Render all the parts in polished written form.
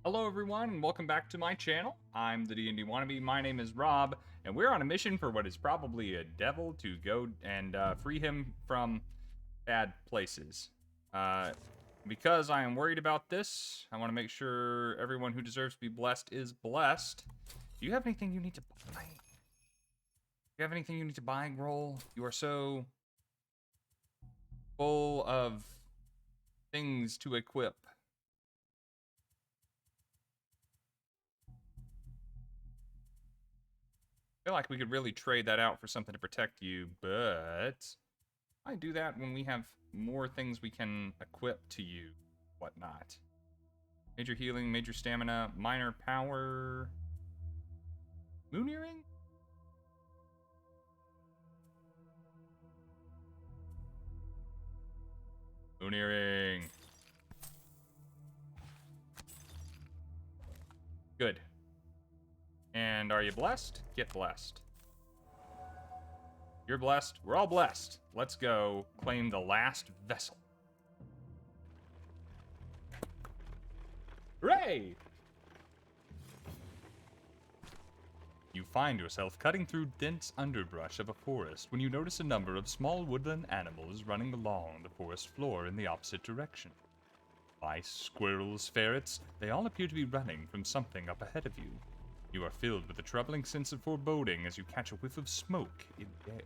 Hello everyone and welcome back to my channel. I'm the DNDWannabe, my name is Rob, and we're on a mission for what is probably a devil to go and free him from bad places. Because I am worried about this, I want to make sure everyone who deserves to be blessed is blessed. Do you have anything you need to buy? Do you have anything you need to buy, Grohl? You are so full of things to equip. I feel like we could really trade that out for something to protect you, but I do that when we have more things we can equip to you, whatnot. Major healing, major stamina, minor power. Moon earring? Moon earring. Good. And are you blessed? Get blessed. You're blessed. We're all blessed. Let's go claim the last vessel. Hooray! You find yourself cutting through dense underbrush of a forest when you notice a number of small woodland animals running along the forest floor in the opposite direction. Mice, squirrels, ferrets, they all appear to be running from something up ahead of you. You are filled with a troubling sense of foreboding as you catch a whiff of smoke in the air.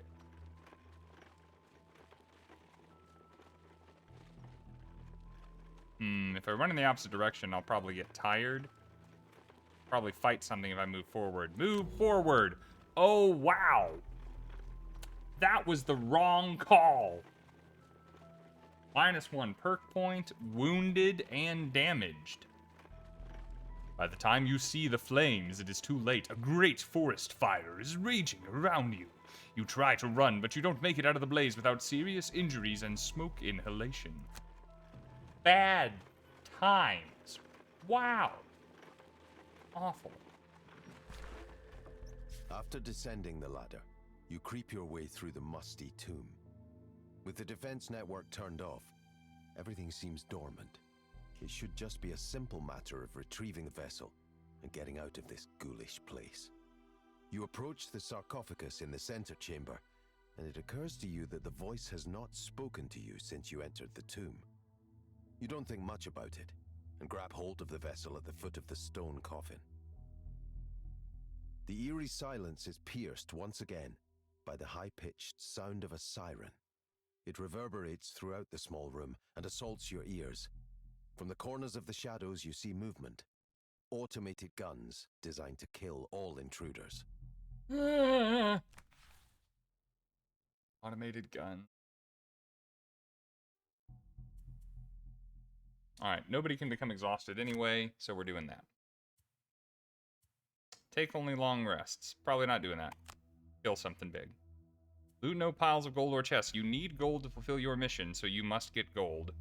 If I run in the opposite direction, I'll probably get tired. Probably fight something if I move forward. Move forward! Oh, wow! That was the wrong call! -1 perk point, wounded, and damaged. By the time you see the flames, it is too late. A great forest fire is raging around you. You try to run, but you don't make it out of the blaze without serious injuries and smoke inhalation. Bad times. Wow. Awful. After descending the ladder, you creep your way through the musty tomb. With the defense network turned off, everything seems dormant. It should just be a simple matter of retrieving the vessel and getting out of this ghoulish place. You approach the sarcophagus in the center chamber, and it occurs to you that the voice has not spoken to you since you entered the tomb. You don't think much about it, and grab hold of the vessel at the foot of the stone coffin. The eerie silence is pierced once again by the high-pitched sound of a siren. It reverberates throughout the small room and assaults your ears. From the corners of the shadows, you see movement. Automated guns designed to kill all intruders. Automated gun. Alright, nobody can become exhausted anyway, so we're doing that. Take only long rests. Probably not doing that. Kill something big. Loot no piles of gold or chests. You need gold to fulfill your mission, so you must get gold.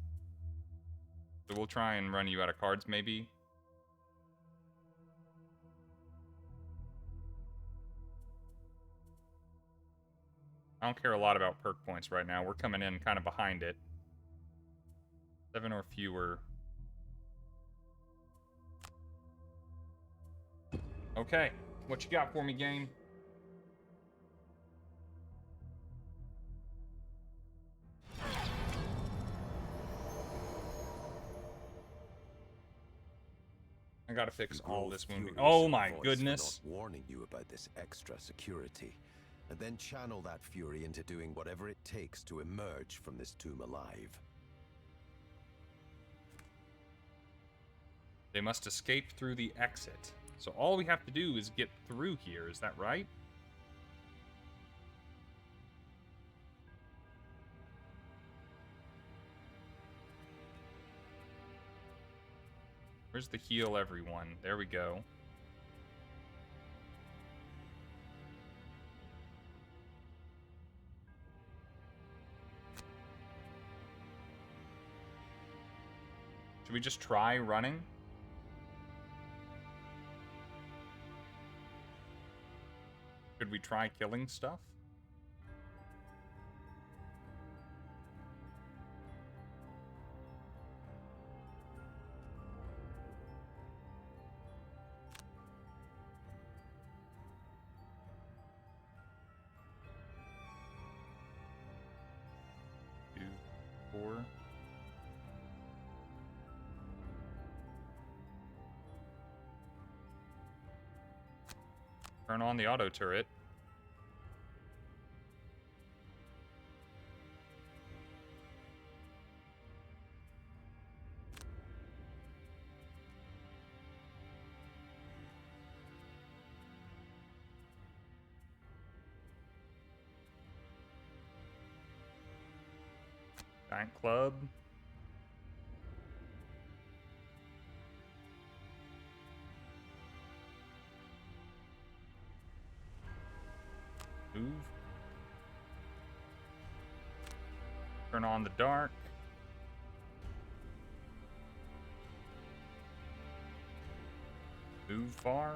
So we'll try and run you out of cards, maybe. I don't care a lot about perk points right now. We're coming in kind of behind it. 7 or fewer. Okay, what you got for me, game? I gotta fix all this wounding. Oh my goodness. For not warning you about this extra security, and then channel that fury into doing whatever it takes to emerge from this tomb alive. They must escape through the exit. So all we have to do is get through here, is that right? Where's the heal everyone? There we go. Should we just try running? Could we try killing stuff? before. Turn on the auto turret. Giant club. Move. Turn on the dark. Move far.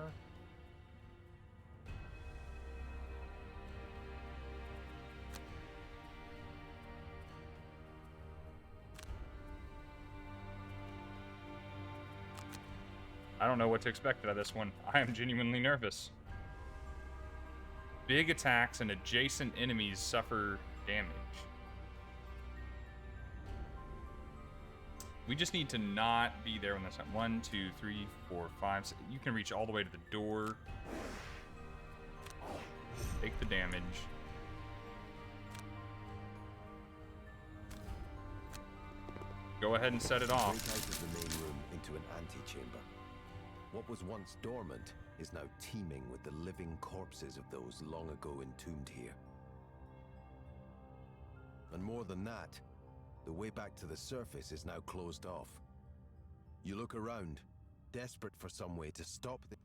I don't know what to expect out of this one. I am genuinely nervous. Big attacks and adjacent enemies suffer damage. We just need to not be there when that's 1, 2, 3, 4, 5, 6. You can reach all the way to the door. Take the damage. Go ahead and set it off. Break out of the main room into an antechamber. What was once dormant is now teeming with the living corpses of those long ago entombed here. And more than that, the way back to the surface is now closed off. You look around, desperate for some way to stop the...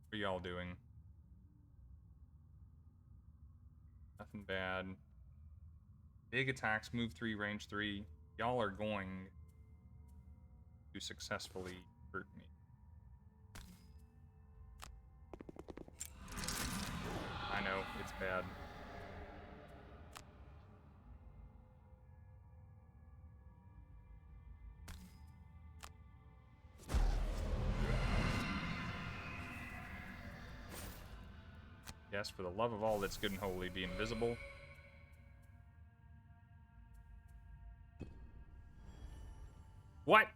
What are y'all doing? Nothing bad. Big attacks, move 3, range 3. Y'all are going to successfully hurt me. I know, it's bad. Yes, for the love of all that's good and holy, be invisible. What?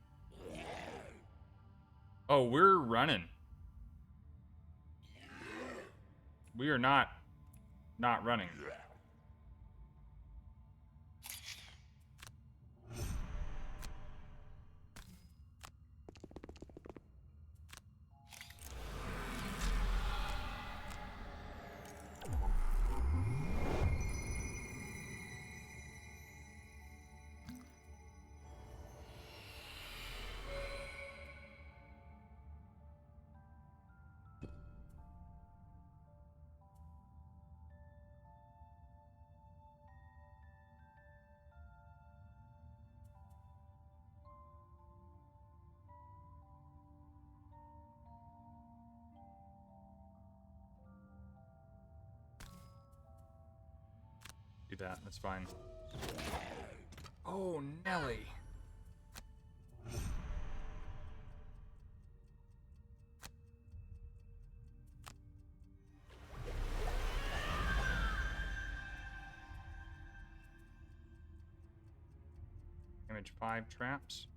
Oh, we're running. We are not running. Do that, that's fine. Oh, Nelly. Damage 5 traps.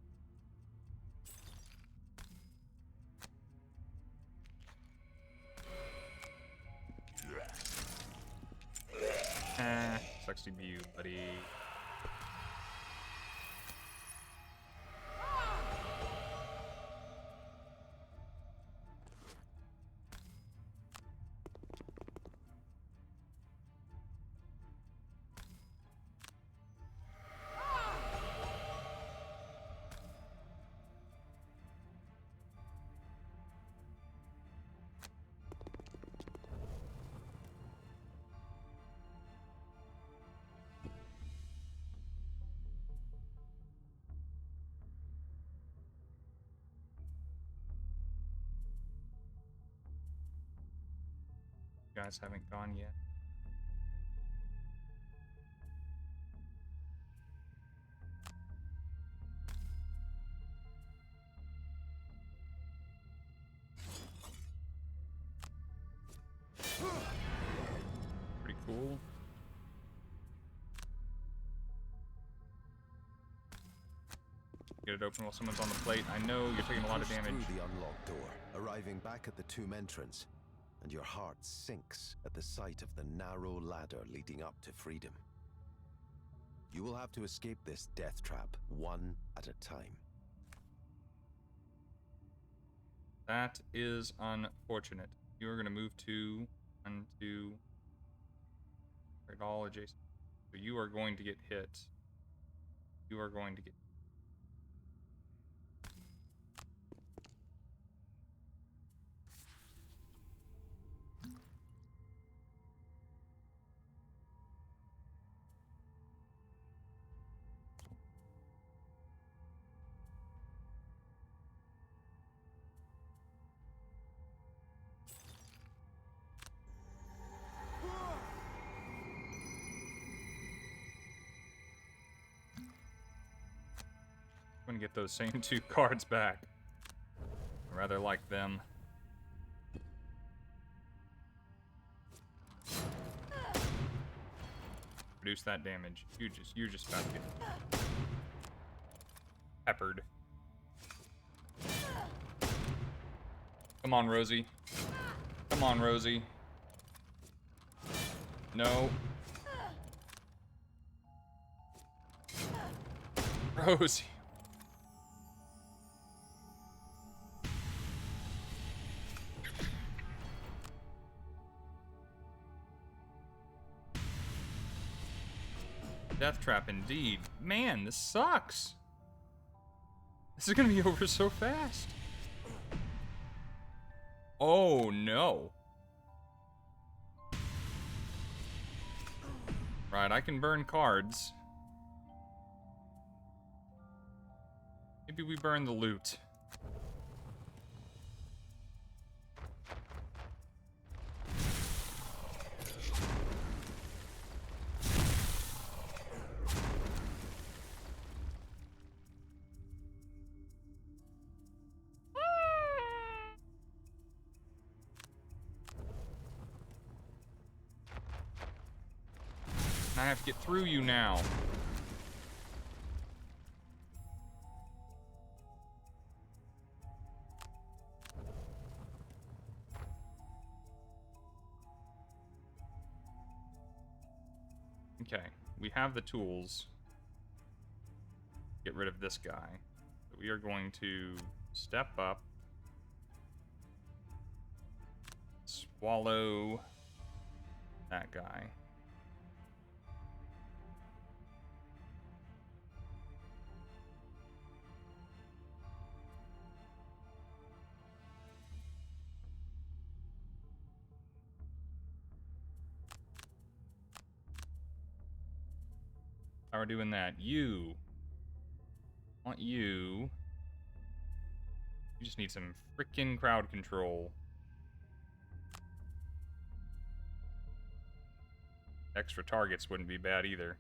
Sucks to be you, buddy. You guys haven't gone yet. Pretty cool. Get it open while someone's on the plate. I know you're taking a lot of damage. Through the unlocked door, arriving back at the tomb entrance, and your heart sinks at the sight of the narrow ladder leading up to freedom. You will have to escape this death trap one at a time. That is unfortunate. You are going to move to right, all adjacent. So you are going to get hit. You are going to get. I'm gonna get those same 2 cards back. I rather like them. Reduce that damage. You're just about to get peppered. Come on, Rosie. Come on, Rosie. No. Rosie. Death trap indeed. Man, this sucks. This is gonna be over so fast. Oh no. Right, I can burn cards. Maybe we burn the loot. I have to get through you now. Okay, we have the tools. Get rid of this guy. So we are going to step up. Swallow that guy. How are we doing that? You. I want you. You just need some freaking crowd control. Extra targets wouldn't be bad either.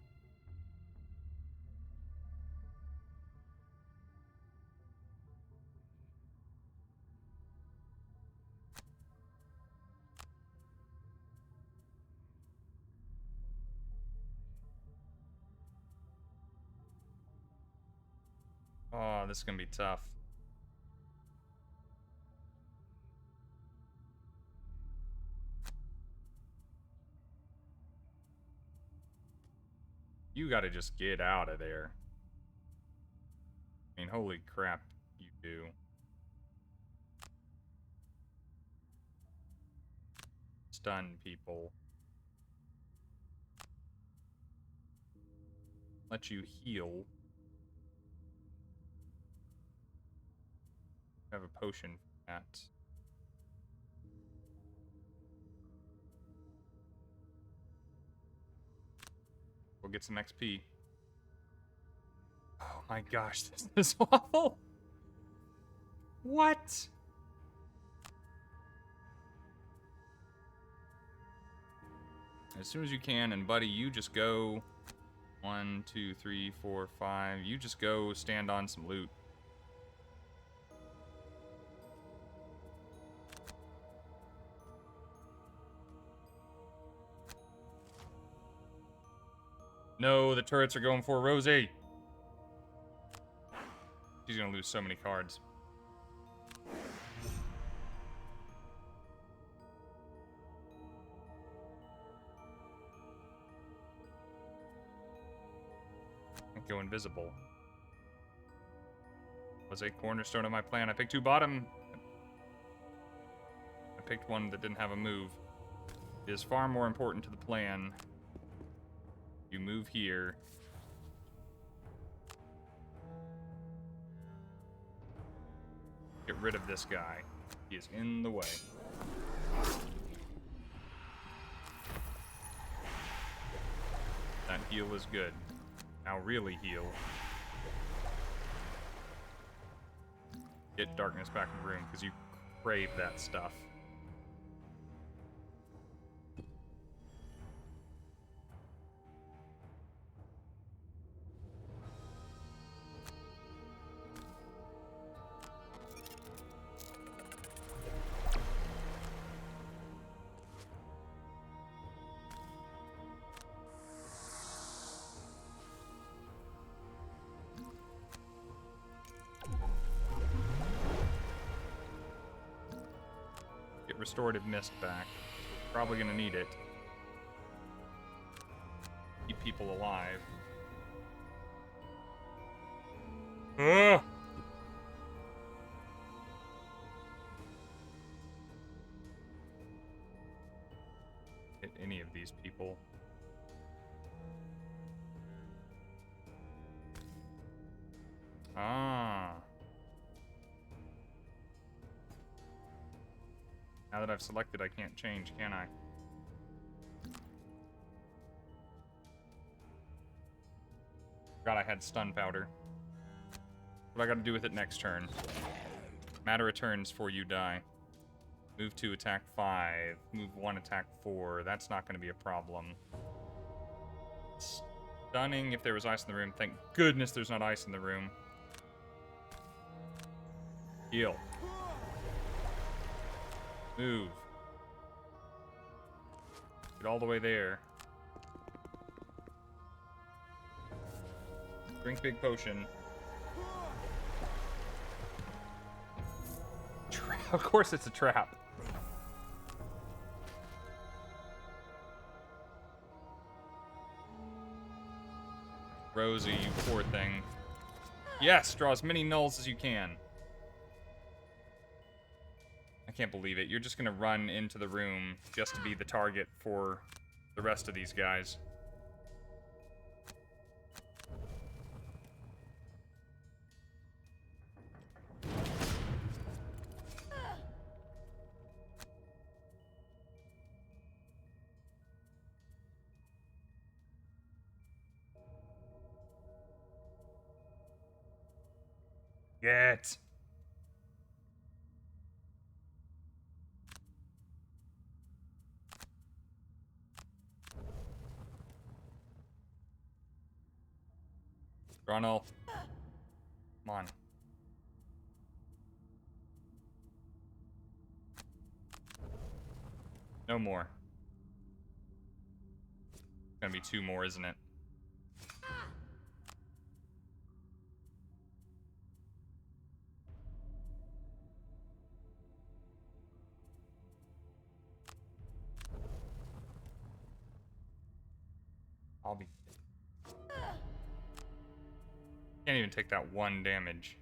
Oh, this is gonna be tough. You gotta just get out of there. I mean, holy crap, you do. Stun people. Let you heal. I have a potion for that. We'll get some XP. Oh my gosh, this is awful. What? As soon as you can, and buddy, you just go 1, 2, 3, 4, 5. You just go stand on some loot. No, the turrets are going for Rosie. She's gonna lose so many cards. Go invisible. Was a cornerstone of my plan. I picked 2 bottom. I picked one that didn't have a move. It is far more important to the plan. You move here. Get rid of this guy. He is in the way. That heal is good. Now really heal. Get darkness back in the room, because you crave that stuff. Restorative mist back. We're probably gonna need it. Keep people alive. Ugh! Hit any of these people. Ah. Now that I've selected, I can't change, can I? Forgot I had stun powder. What do I gotta do with it next turn? Matter returns for you die. Move 2, attack 5. Move 1, attack 4. That's not gonna be a problem. Stunning if there was ice in the room. Thank goodness there's not ice in the room. Heal. Move. Get all the way there. Drink big potion. Of course it's a trap. Rosie, you poor thing. Yes, draw as many nulls as you can. I can't believe it. You're just gonna run into the room just to be the target for the rest of these guys. Get. Ronald. Come on. No more. It's gonna be 2 more, isn't it? I'll be... Can't even take that 1 damage.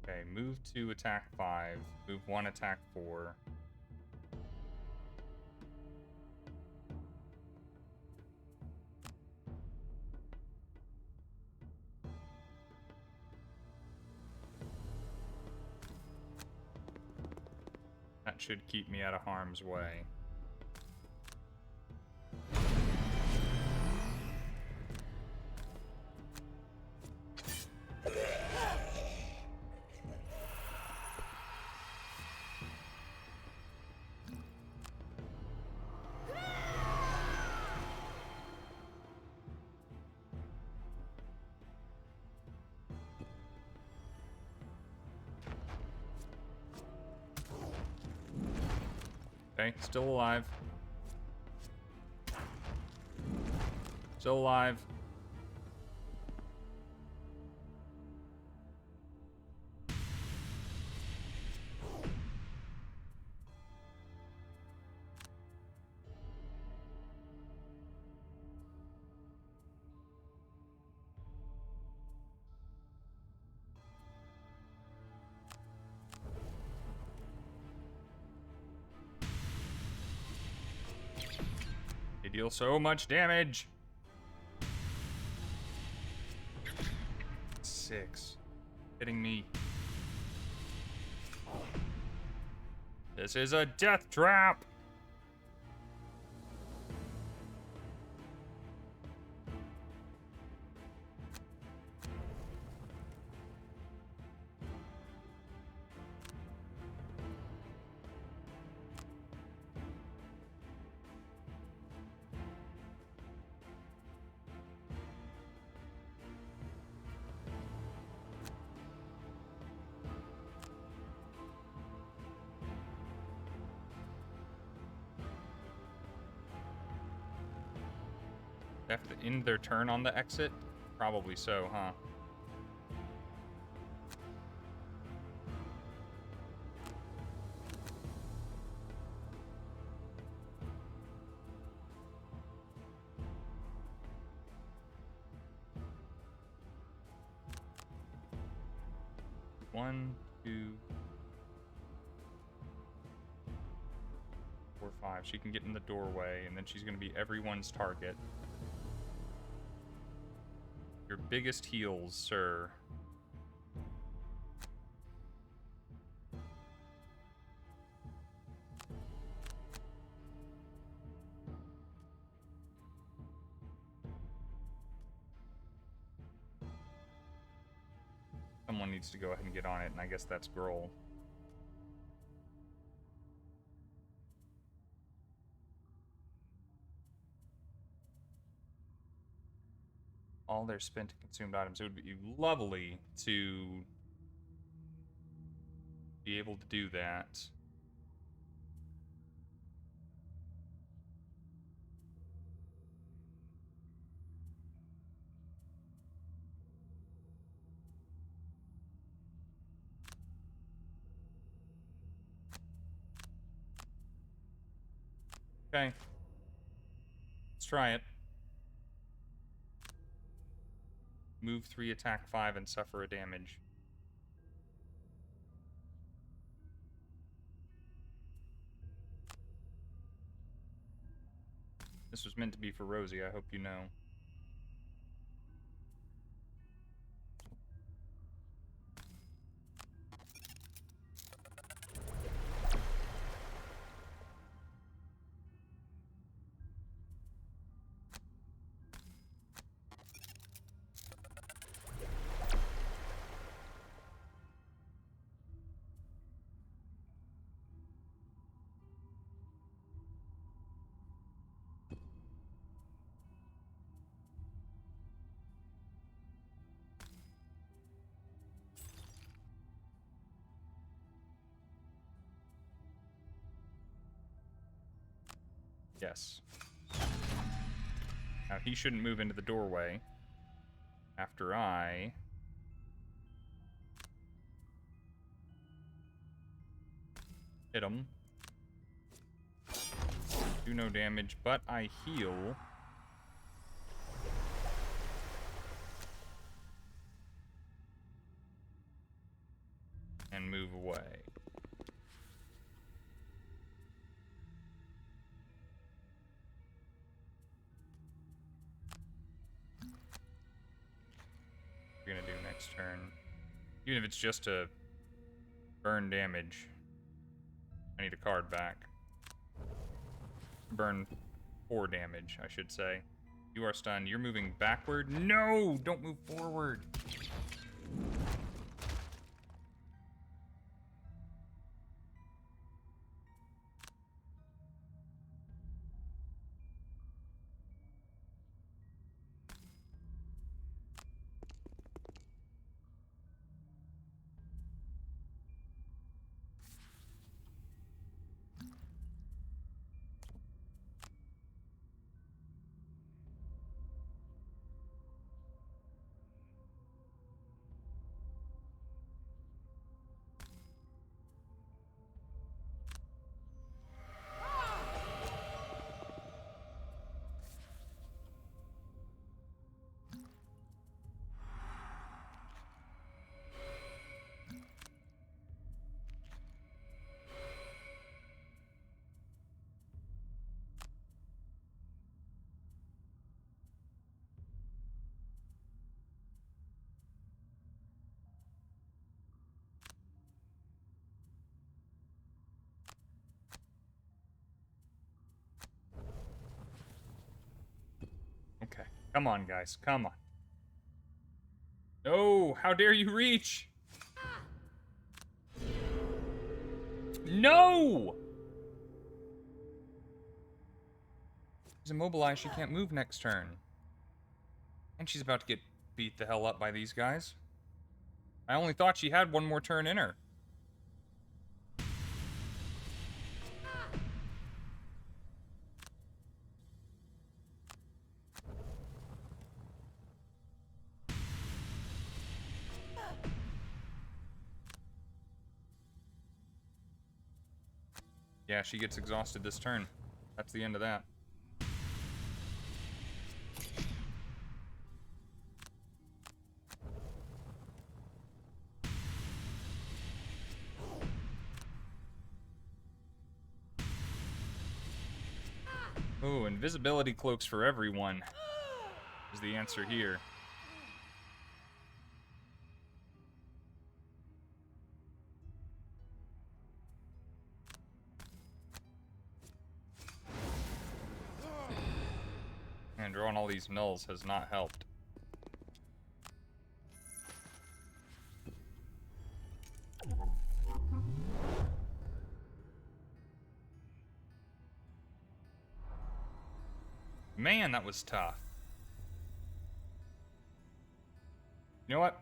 Okay, move 2, attack 5. Move 1, attack 4. That should keep me out of harm's way. Okay, still alive. Still alive. They deal so much damage. 6. Hitting me. This is a death trap. They have to end their turn on the exit? Probably so, huh? One, 2, 4, 5. She can get in the doorway, and then she's going to be everyone's target. Your biggest heals, sir. Someone needs to go ahead and get on it, and I guess that's Grohl. All their spent and consumed items. It would be lovely to be able to do that. Okay. Let's try it. Move 3, attack 5, and suffer a damage. This was meant to be for Rosie, I hope you know. Yes. Now, he shouldn't move into the doorway after I hit him. Do no damage, but I heal. And move away. We're gonna do next turn. Even if it's just to burn damage. I need a card back. Burn 4 damage, I should say. You are stunned. You're moving backward. No! Don't move forward. Come on, guys. Come on. No! How dare you reach? No! She's immobilized. She can't move next turn. And she's about to get beat the hell up by these guys. I only thought she had one more turn in her. Yeah, she gets exhausted this turn. That's the end of that. Oh, invisibility cloaks for everyone is the answer here. And drawing all these nulls has not helped. Man, that was tough. You know what?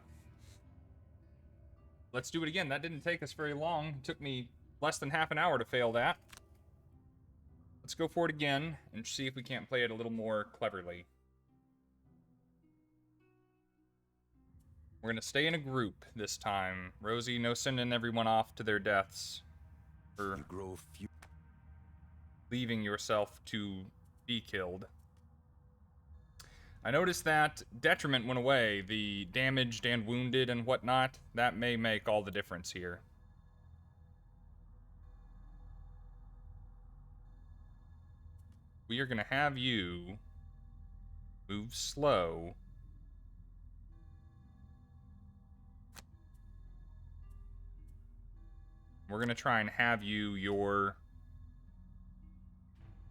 Let's do it again. That didn't take us very long. It took me less than half an hour to fail that. Let's go for it again and see if we can't play it a little more cleverly. We're gonna stay in a group this time. Rosie, no sending everyone off to their deaths for leaving yourself to be killed. I noticed that detriment went away. The damaged and wounded and whatnot, that may make all the difference here. We are gonna have you move slow. We're gonna try and have you your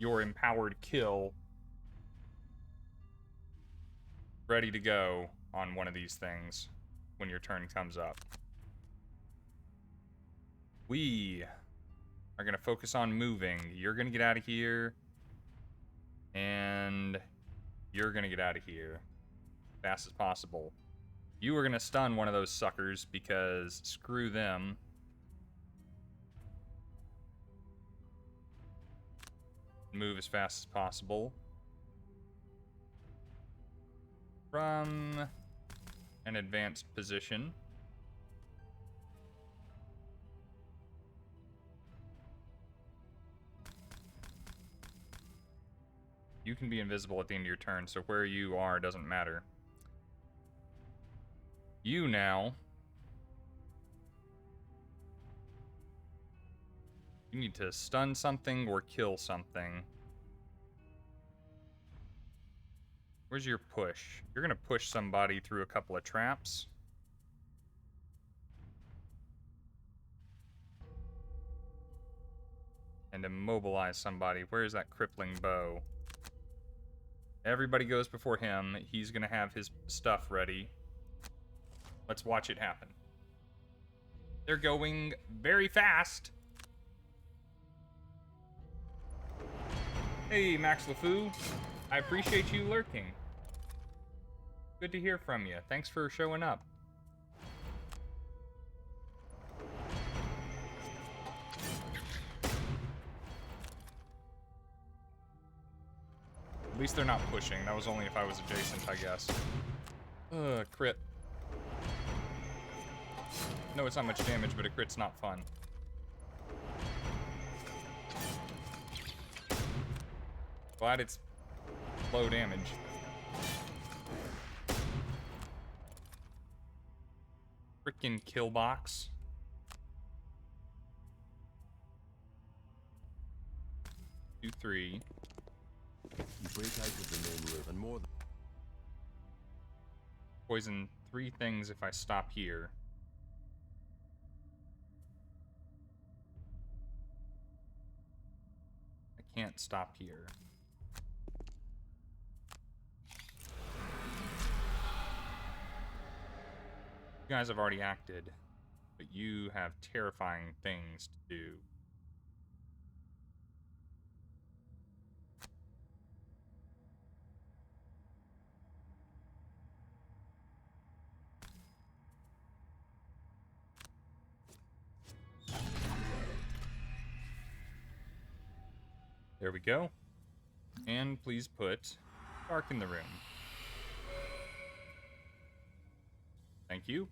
empowered kill ready to go on one of these things when your turn comes up. We are gonna focus on moving. You're gonna get out of here, and you're gonna get out of here as fast as possible. You are gonna stun one of those suckers because screw them. Move as fast as possible from an advanced position. You can be invisible at the end of your turn, so where you are doesn't matter. You now, you need to stun something or kill something. Where's your push? You're gonna push somebody through a couple of traps. And immobilize somebody. Where's that crippling bow? Everybody goes before him. He's gonna have his stuff ready. Let's watch it happen. They're going very fast. Hey, Max LeFou. I appreciate you lurking. Good to hear from you. Thanks for showing up. At least they're not pushing. That was only if I was adjacent, I guess. Crit. No, it's not much damage, but a crit's not fun. Glad it's low damage. Frickin' kill box. Two, three. You break out of the main room and more. Poison 3 things if I stop here. I can't stop here. You guys have already acted, but you have terrifying things to do. There we go. And please put dark in the room. Thank you.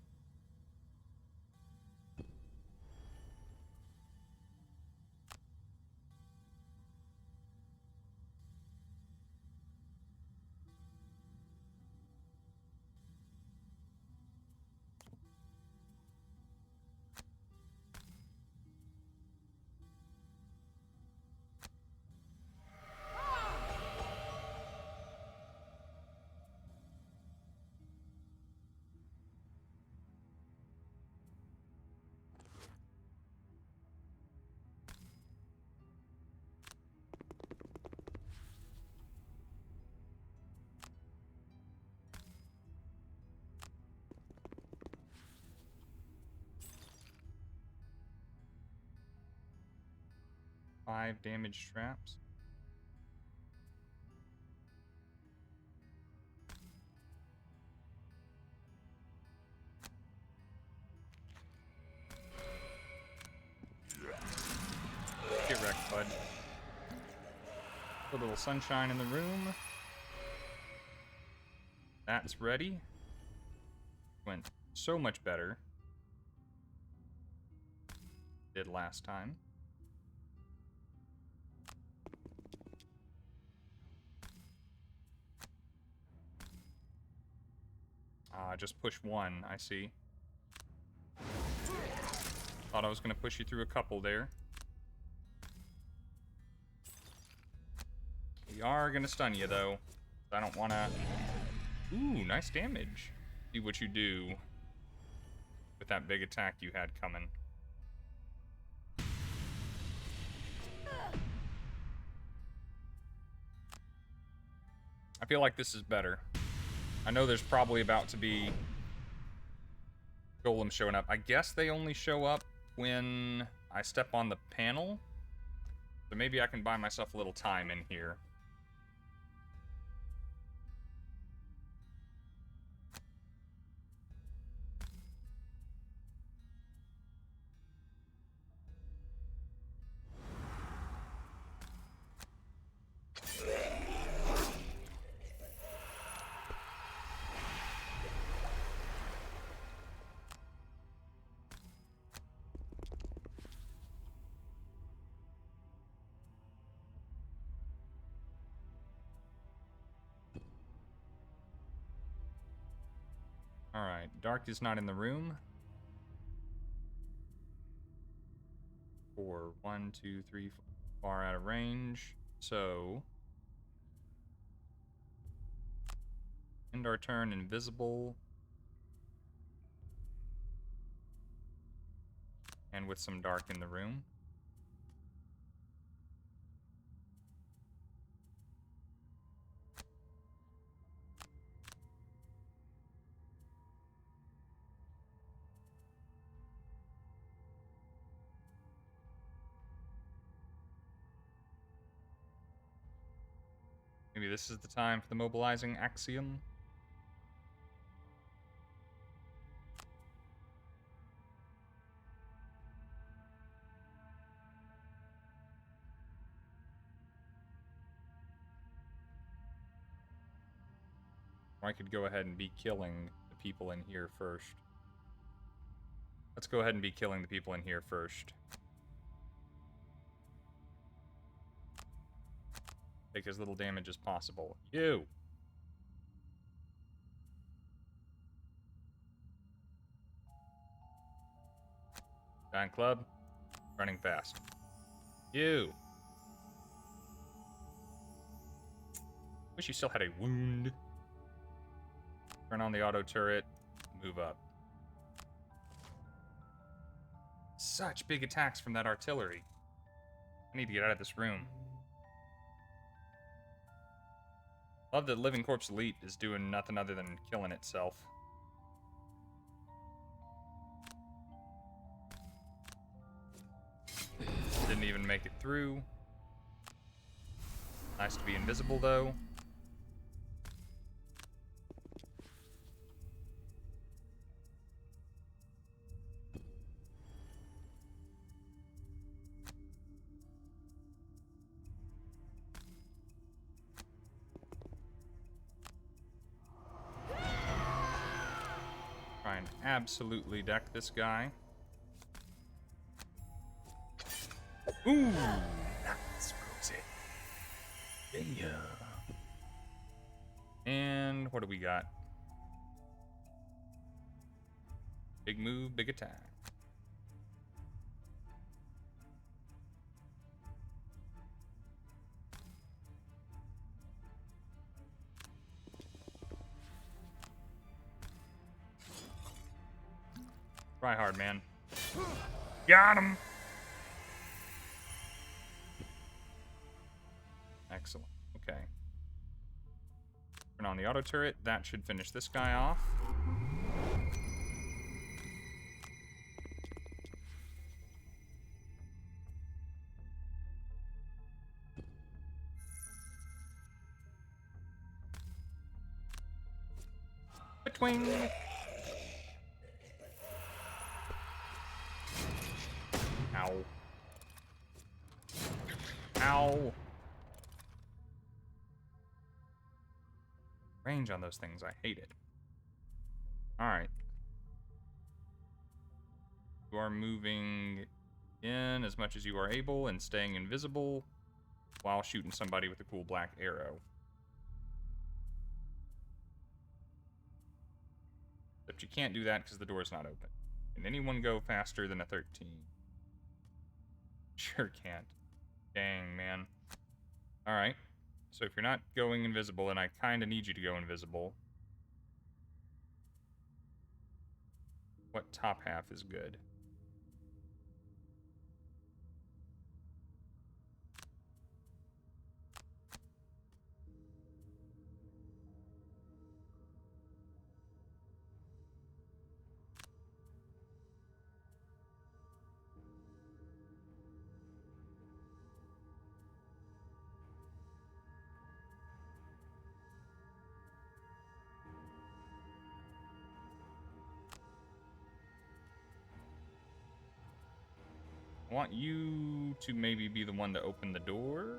Five damage traps. Get wrecked, bud. Put a little sunshine in the room. That's ready. Went so much better. Did last time. Just push one, I see. Thought I was going to push you through a couple there. We are going to stun you, though. I don't want to... Ooh, nice damage. See what you do with that big attack you had coming. I feel like this is better. I know there's probably about to be golems showing up. I guess they only show up when I step on the panel. So maybe I can buy myself a little time in here. Alright, Dark is not in the room. 4, 1, 2, 3, far out of range. So, end our turn invisible. And with some dark in the room. Maybe this is the time for the mobilizing axiom. Or I could go ahead and be killing the people in here first. Let's go ahead and be killing the people in here first. Take as little damage as possible. You! Giant club. Running fast. You! Wish you still had a wound. Turn on the auto turret. Move up. Such big attacks from that artillery. I need to get out of this room. Love that Living Corpse Elite is doing nothing other than killing itself. even make it through. Nice to be invisible, though. Try and absolutely deck this guy. Ooh! That's rosy. Yeah. And what do we got? Big move, big attack. Try hard, man. Got him! Excellent. Okay. Turn on the auto turret. That should finish this guy off. Between. Ow. Ow. Range on those things, I hate it. Alright. You are moving in as much as you are able and staying invisible while shooting somebody with a cool black arrow. Except you can't do that because the door's not open. Can anyone go faster than a 13? Sure can't. Dang, man. Alright. So if you're not going invisible, and I kind of need you to go invisible, what top half is good? I want you to maybe be the one to open the door.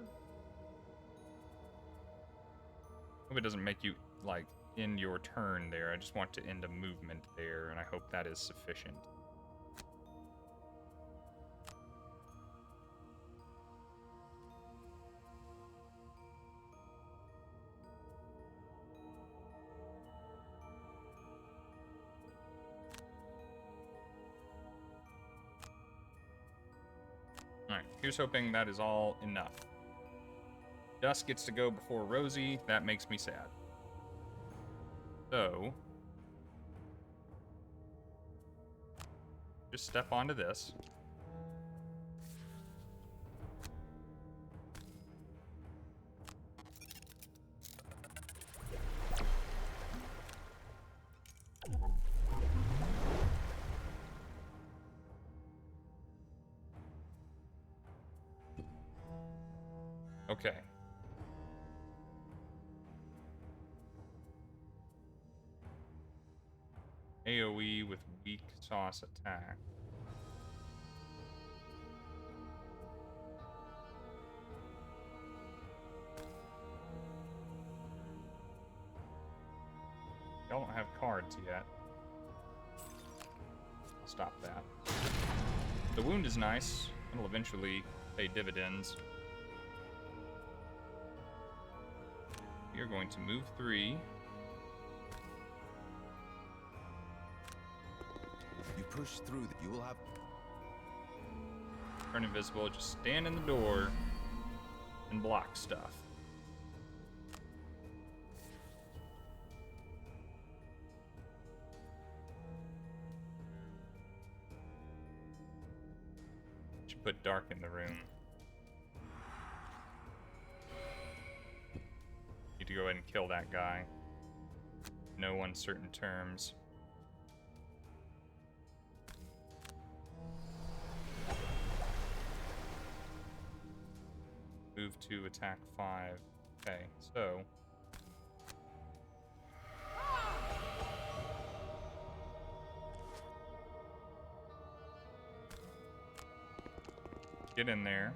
Hope it doesn't make you, like, end your turn there. I just want to end a movement there, and I hope that is sufficient. Alright, here's hoping that is all enough. Dusk gets to go before Rosie. That makes me sad. So, just step onto this. Okay. AoE with weak sauce attack. Y'all don't have cards yet. I'll stop that. The wound is nice. It'll eventually pay dividends. You're going to move 3. You push through that you will have. Turn invisible, just stand in the door and block stuff. Should put dark in the room. Need to go ahead and kill that guy. No uncertain terms. move 2, attack 5. Okay, so... Get in there.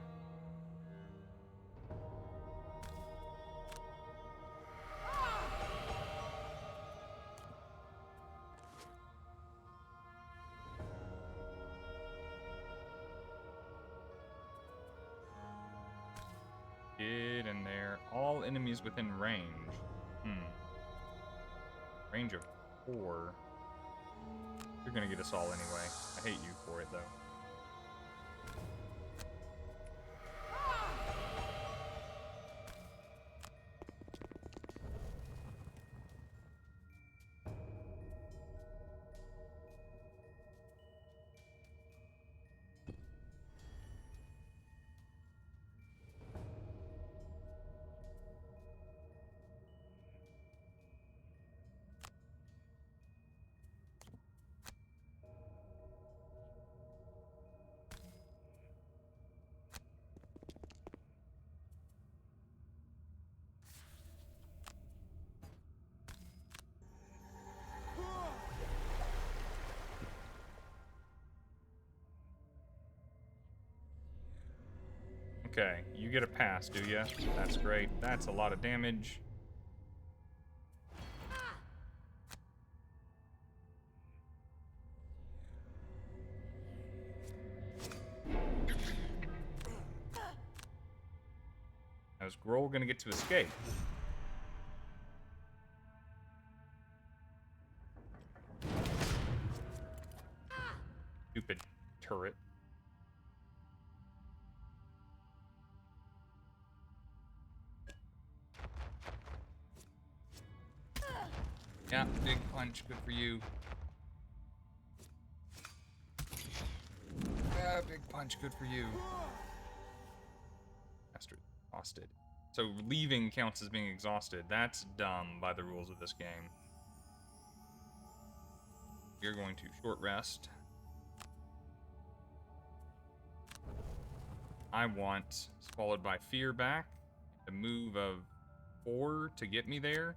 Get in there. All enemies within range. Range of 4. You're gonna get us all anyway. I hate you for it, though. Okay, you get a pass, do ya? That's great. That's a lot of damage. Now, is Grohl gonna get to escape? Stupid turret. Yeah, big punch, good for you. Yeah, big punch, good for you. Bastard, exhausted. So leaving counts as being exhausted. That's dumb by the rules of this game. You're going to short rest. I want Swallowed by Fear back. A move of 4 to get me there.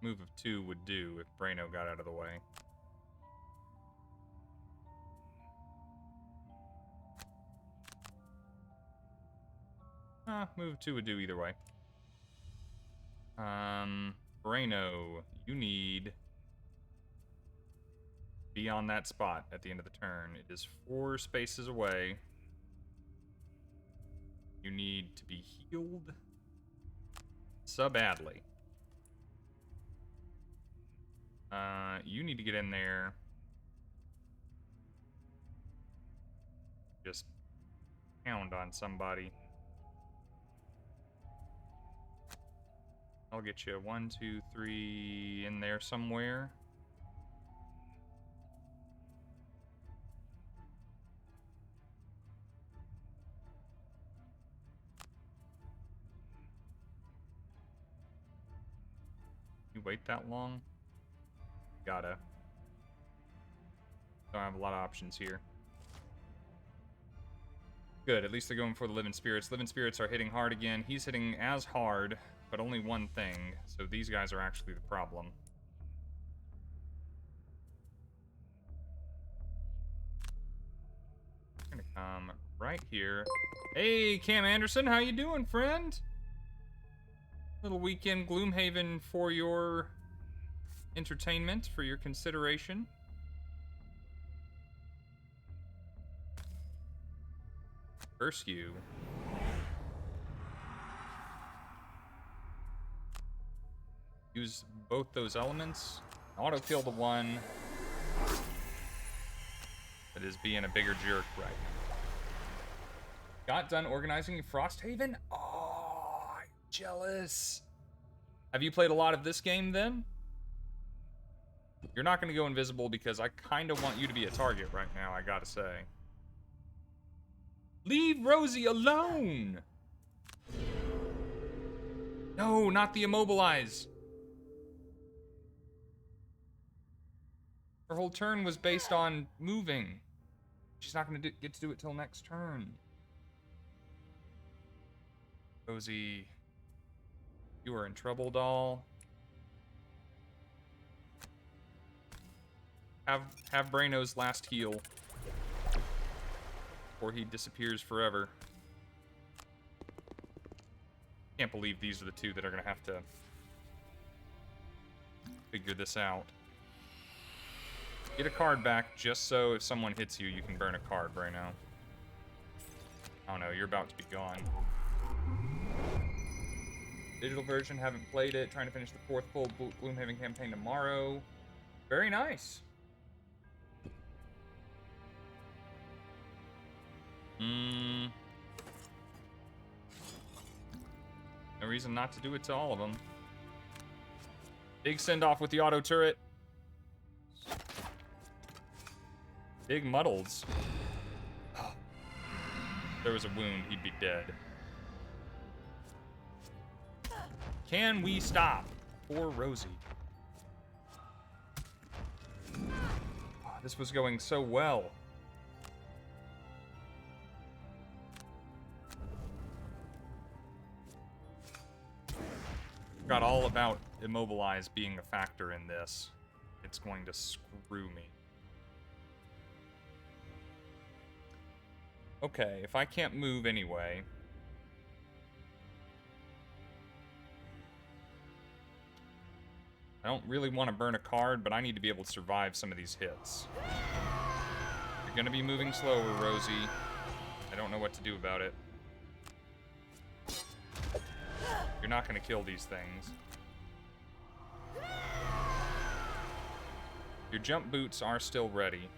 Move of 2 would do if Braino got out of the way. Move 2 would do either way. Braino, you need... be on that spot at the end of the turn. It is 4 spaces away. You need to be healed so badly. You need to get in there. Just pound on somebody. I'll get you 1, 2, 3 in there somewhere. You wait that long? Gotta. Don't have a lot of options here. Good, at least they're going for the Living Spirits. Living Spirits are hitting hard again. He's hitting as hard, but only one thing. So these guys are actually the problem. I'm gonna come right here. Hey, Cam Anderson, how you doing, friend? Little weekend Gloomhaven for your entertainment, for your consideration. Curse you. Use both those elements. Auto kill the one that is being a bigger jerk right now. Got done organizing Frosthaven? Oh, I'm jealous. Have you played a lot of this game then? You're not going to go invisible because I kind of want you to be a target right now, I gotta say. Leave Rosie alone! No, not the immobilize. Her whole turn was based on moving. She's not going to get to do it till next turn. Rosie, you are in trouble, doll. Have Braino's last heal before he disappears forever. Can't believe these are the two that are gonna have to figure this out. Get a card back just so if someone hits you, you can burn a card, Braino. Oh no, you're about to be gone. Digital version, haven't played it. Trying to finish the 4th full Gloomhaven campaign tomorrow. Very nice. No reason not to do it to all of them. Big send-off with the auto turret. Big muddles. If there was a wound, he'd be dead. Can we stop? Poor Rosie. Oh, this was going so well. Forgot all about Immobilize being a factor in this. It's going to screw me. Okay, if I can't move anyway... I don't really want to burn a card, but I need to be able to survive some of these hits. You're gonna be moving slower, Rosie. I don't know what to do about it. You're not gonna kill these things. Your jump boots are still ready.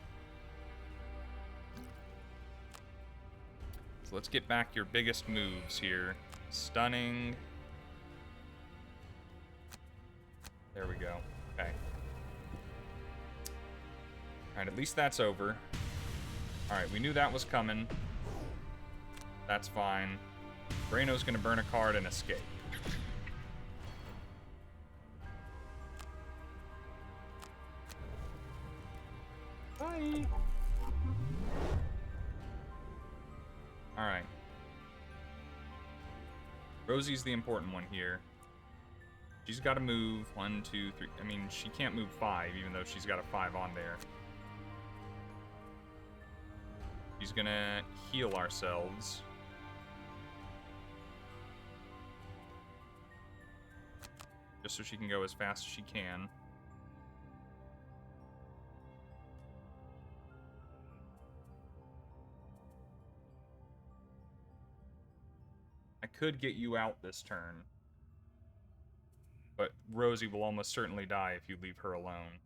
So let's get back your biggest moves here. Stunning. There we go. Okay. Alright, at least that's over. Alright, we knew that was coming. That's fine. Braino's gonna burn a card and escape. Bye! Alright. Rosie's the important one here. She's got to move 1, 2, 3. I mean, she can't move 5, even though she's got a 5 on there. She's gonna heal ourselves. Just so she can go as fast as she can. I could get you out this turn. But Rosie will almost certainly die if you leave her alone.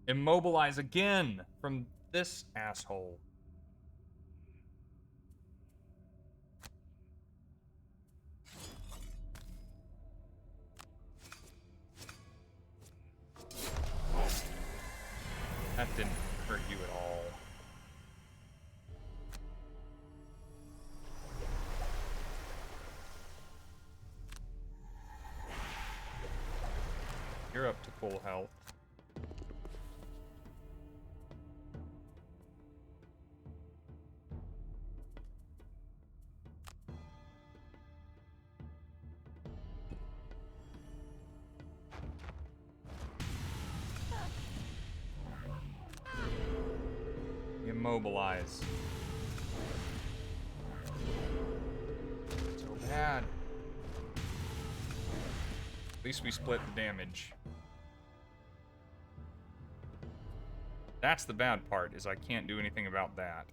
Immobilize again from this asshole. That didn't hurt you at all. You're up to full health. Immobilize. So bad. At least we split the damage. That's the bad part, is I can't do anything about that.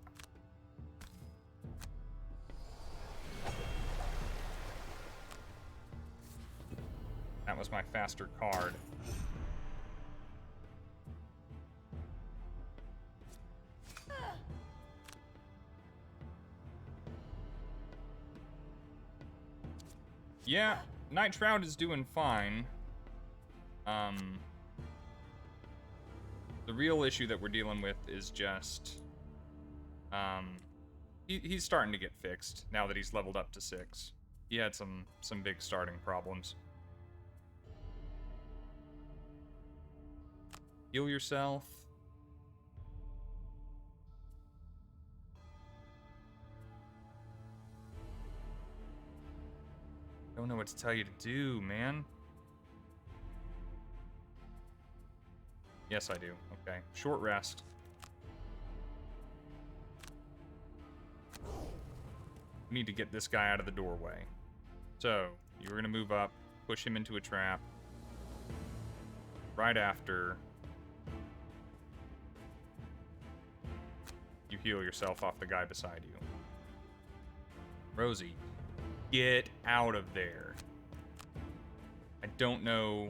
That was my faster card. Yeah, Night Shroud is doing fine. The real issue that we're dealing with is just... he's starting to get fixed now that he's leveled up to 6. He had some big starting problems. Heal yourself. Don't know what to tell you to do, man. Yes, I do. Okay. Short rest. We need to get this guy out of the doorway. So, you're going to move up, push him into a trap. Right after, you heal yourself off the guy beside you. Rosie, get out of there. I don't know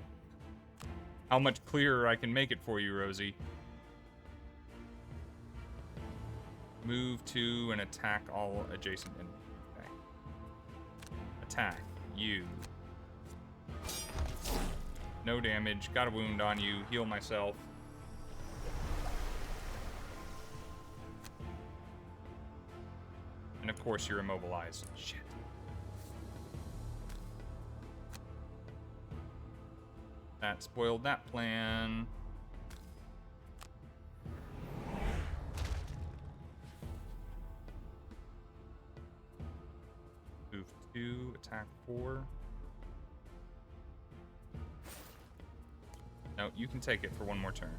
how much clearer I can make it for you, Rosie. Move to and attack all adjacent enemies. Okay. Attack you. No damage. Got a wound on you. Heal myself. And of course you're immobilized. Shit. That spoiled that plan. Move 2, attack 4. No, you can take it for one more turn.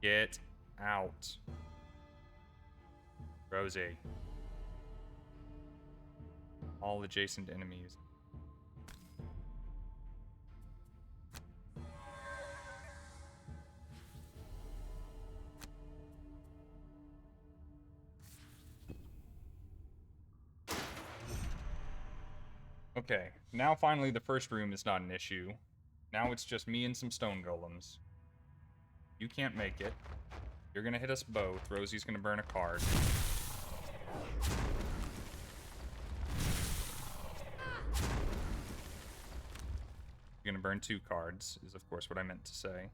Get out. Rosie. All adjacent enemies. Okay, now finally the first room is not an issue. Now it's just me and some stone golems. You can't make it. You're gonna hit us both. Rosie's gonna burn a card. You're gonna burn 2 cards, is of course what I meant to say.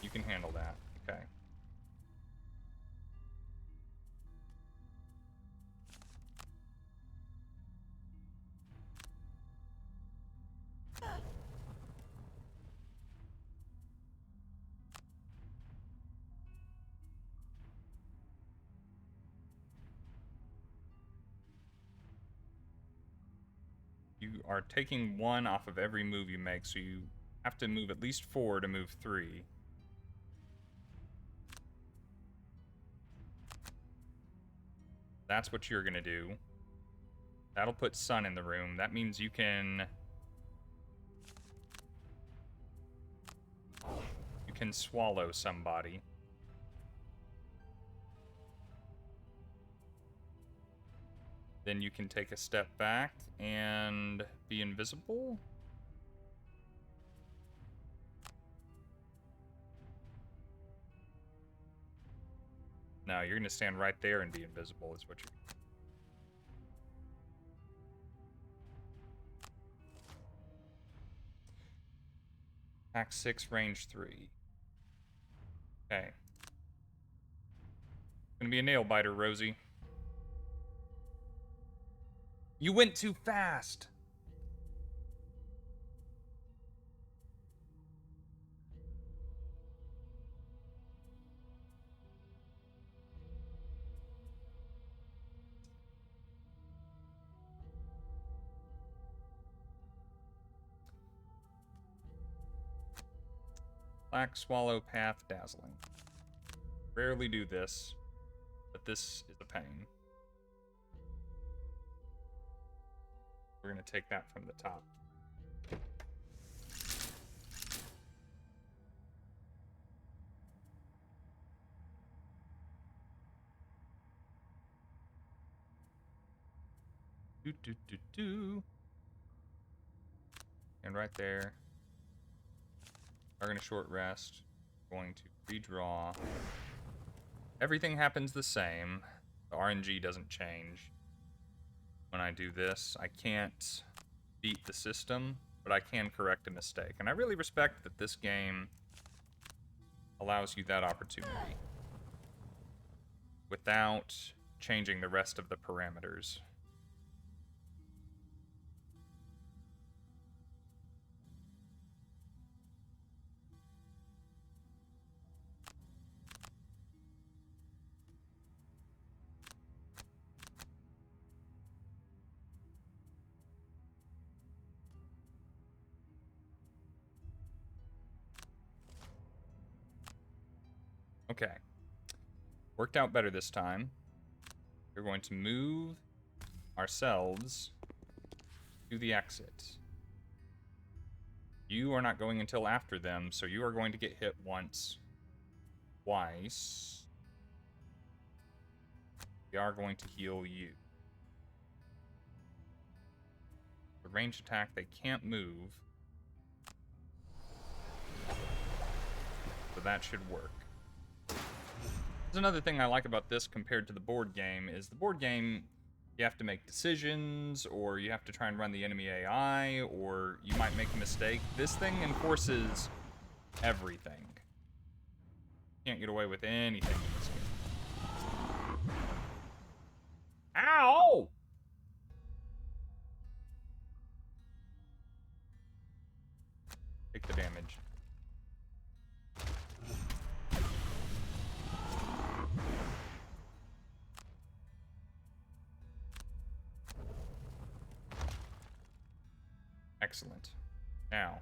You can handle that, okay. You are taking 1 off of every move you make, so you have to move at least 4 to move 3. That's what you're gonna do. That'll put Sun in the room. That means you can swallow somebody. Then you can take a step back and be invisible. No, you're gonna stand right there and be invisible is what you're... Attack 6, range 3. Okay. Gonna be a nail biter, Rosie. You went too fast! Black Swallow Path Dazzling. Rarely do this, but this is a pain. We're gonna take that from the top. Do. And right there. Are gonna short rest. Going to redraw. Everything happens the same. The RNG doesn't change. When I do this, I can't beat the system, but I can correct a mistake. And I really respect that this game allows you that opportunity without changing the rest of the parameters. Okay. Worked out better this time. We're going to move ourselves to the exit. You are not going until after them, so you are going to get hit once. Twice. We are going to heal you. The range attack, they can't move. So that should work. There's another thing I like about this compared to the board game is the board game, you have to make decisions, or you have to try and run the enemy AI, or you might make a mistake. This thing enforces everything. You can't get away with anything in this game. Ow! Take the damage. Excellent. Now.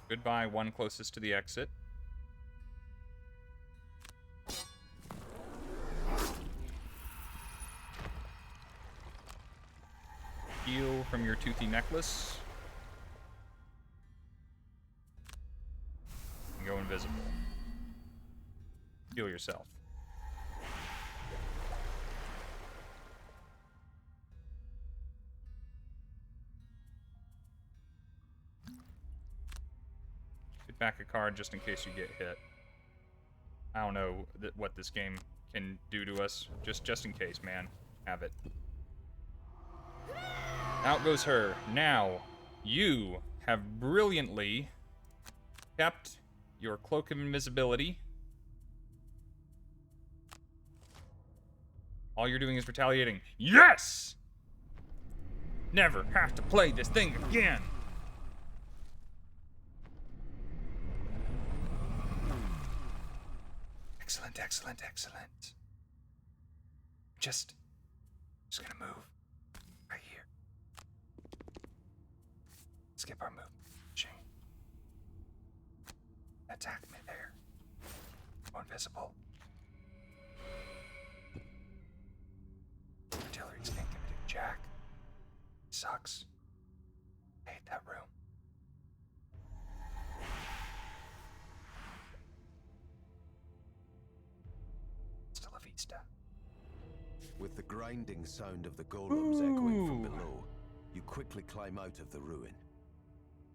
Goodbye, one closest to the exit. Heal from your toothy necklace. And go invisible. Heal yourself. Back a card just in case you get hit. I don't know what this game can do to us. Just in case, man. Have it. Out goes her. Now, you have brilliantly kept your cloak of invisibility. All you're doing is retaliating. Yes! Never have to play this thing again. Excellent, excellent, excellent. Just gonna move right here. Skip our move. Chain. Attack me there. Go invisible. Artillery's can't give it a jack. Sucks. I hate that room. With the grinding sound of the golems echoing from below, you quickly climb out of the ruin.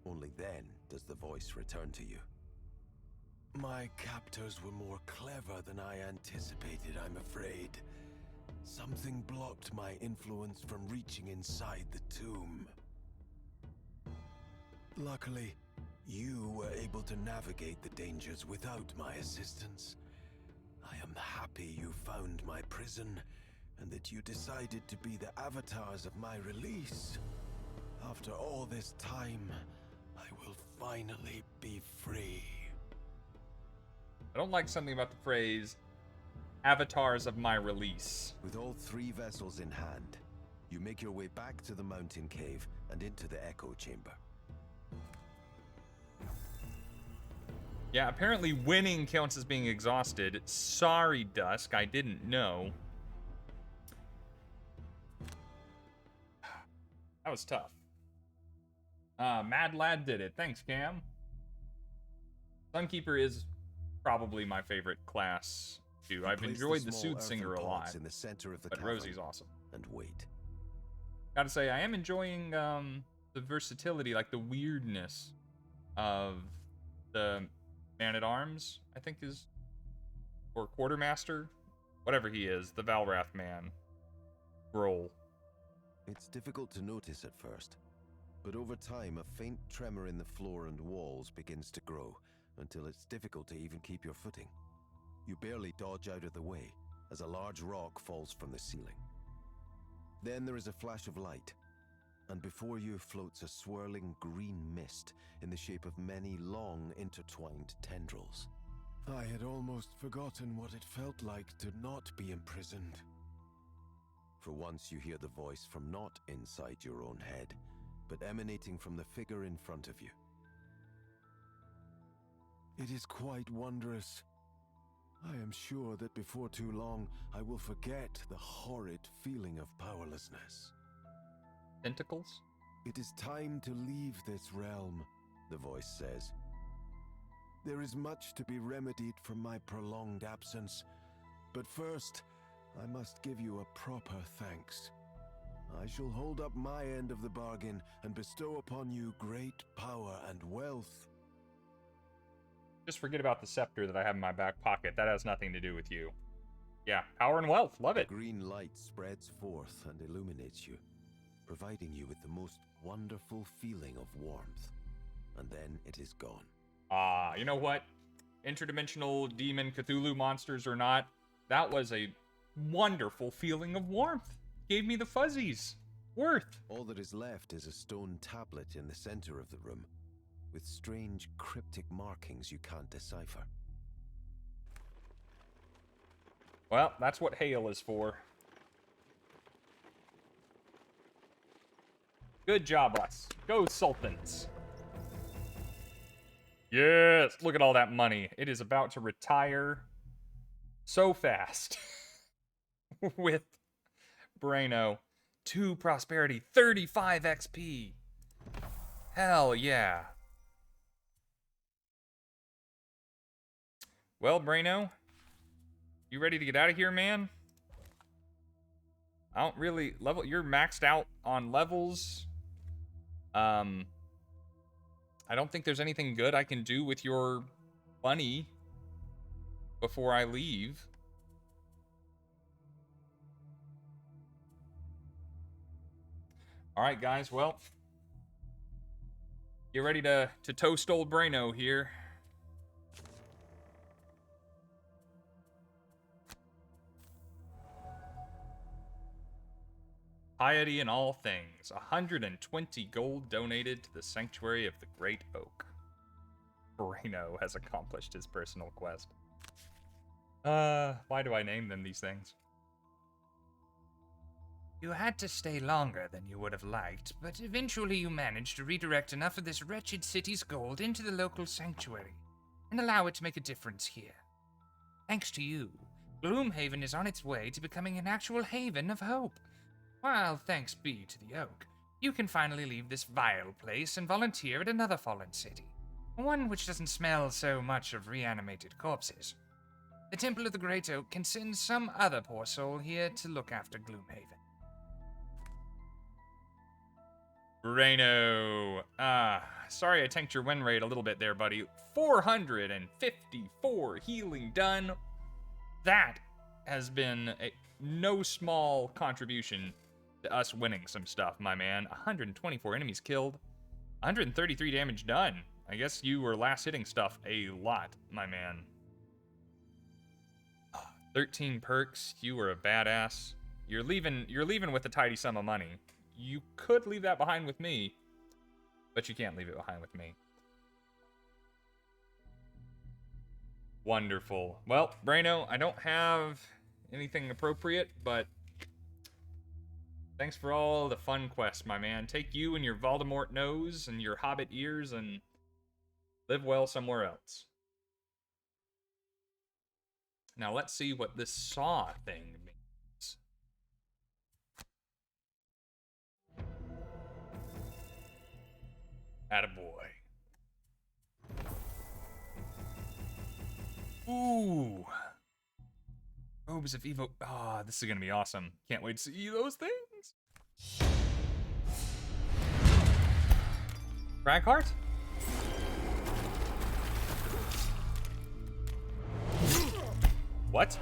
Only then does the voice return to you. My captors were more clever than I anticipated, I'm afraid. Something blocked my influence from reaching inside the tomb. Luckily, you were able to navigate the dangers without my assistance. I am happy you found my prison, and that you decided to be the avatars of my release. After all this time, I will finally be free. I don't like something about the phrase, avatars of my release. With all 3 vessels in hand, you make your way back to the mountain cave and into the echo chamber. Yeah, apparently winning counts as being exhausted. Sorry, Dusk, I didn't know. That was tough. Mad Lad did it. Thanks, Cam. Sunkeeper is probably my favorite class, too. I've enjoyed the Soothsinger a lot, in the center of the but Rosie's awesome. And wait. Gotta say, I am enjoying the versatility, like the weirdness of the man-at-arms, I think is, or quartermaster, whatever he is, the Valrath man role. It's difficult to notice at first, but over time a faint tremor in the floor and walls begins to grow until it's difficult to even keep your footing. You barely dodge out of the way as a large rock falls from the ceiling. Then there is a flash of light, and before you floats a swirling green mist in the shape of many long intertwined tendrils. I had almost forgotten what it felt like to not be imprisoned. For once you hear the voice from not inside your own head, but emanating from the figure in front of you. It is quite wondrous. I am sure that before too long, I will forget the horrid feeling of powerlessness. Tentacles? It is time to leave this realm, the voice says. There is much to be remedied from my prolonged absence, but first, I must give you a proper thanks. I shall hold up my end of the bargain and bestow upon you great power and wealth. Just forget about the scepter that I have in my back pocket. That has nothing to do with you. Yeah, power and wealth. Love it. The green light spreads forth and illuminates you, providing you with the most wonderful feeling of warmth. And then it is gone. Ah, you know what? Interdimensional demon Cthulhu monsters or not, that was a wonderful feeling of warmth. Gave me the fuzzies. Worth. All that is left is a stone tablet in the center of the room, with strange cryptic markings you can't decipher. Well, that's what hail is for. Good job, us. Go Sultans. Yes, look at all that money. It is about to retire so fast. With Braino. 2 prosperity, 35 XP. Hell yeah. Well, Braino, you ready to get out of here, man? I don't really level. You're maxed out on levels. I don't think there's anything good I can do with your money before I leave. All right, guys. Well, get ready to toast old Braino here. Piety in all things. 120 gold donated to the Sanctuary of the Great Oak. Braino has accomplished his personal quest. Why do I name them these things? You had to stay longer than you would have liked, but eventually you managed to redirect enough of this wretched city's gold into the local sanctuary, and allow it to make a difference here. Thanks to you, Gloomhaven is on its way to becoming an actual haven of hope. While thanks be to the Oak, you can finally leave this vile place and volunteer at another fallen city, one which doesn't smell so much of reanimated corpses. The Temple of the Great Oak can send some other poor soul here to look after Gloomhaven. Braino. Sorry I tanked your win rate a little bit there, buddy. 454 healing done. That has been no small contribution to us winning some stuff, my man. 124 enemies killed. 133 damage done. I guess you were last hitting stuff a lot, my man. 13 perks. You were a badass. You're leaving with a tidy sum of money. You could leave that behind with me, but you can't leave it behind with me. Wonderful. Well, Braino, I don't have anything appropriate, but thanks for all the fun quests, my man. Take you and your Voldemort nose and your Hobbit ears and live well somewhere else. Now let's see what this saw thing means. Attaboy. Ooh. Robes of Evo. Ah, this is gonna be awesome. Can't wait to see those things. Dragheart? What?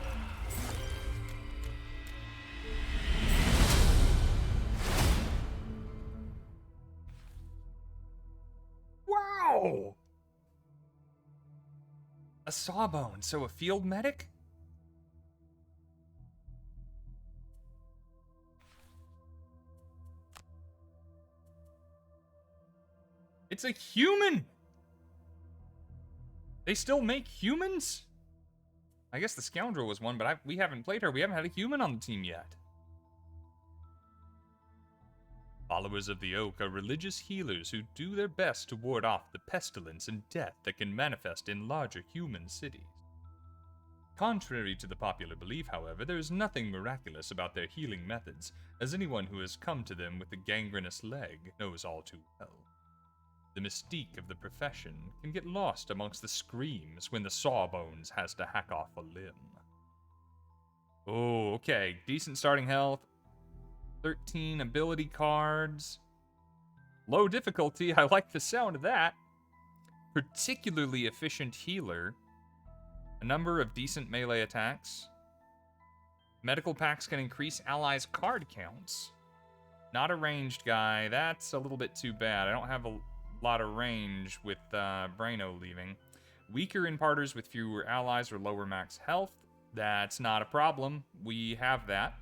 Wow! A sawbone, so a field medic? It's a human! They still make humans? I guess the scoundrel was one, but we haven't played her. We haven't had a human on the team yet. Followers of the Oak are religious healers who do their best to ward off the pestilence and death that can manifest in larger human cities. Contrary to the popular belief, however, there is nothing miraculous about their healing methods, as anyone who has come to them with a gangrenous leg knows all too well. The mystique of the profession can get lost amongst the screams when the Sawbones has to hack off a limb. Oh, okay. Decent starting health. 13 ability cards. Low difficulty. I like the sound of that. Particularly efficient healer. A number of decent melee attacks. Medical packs can increase allies' card counts. Not a ranged guy. That's a little bit too bad. I don't have a lot of range with Braino leaving. Weaker imparters with fewer allies or lower max health. That's not a problem. We have that.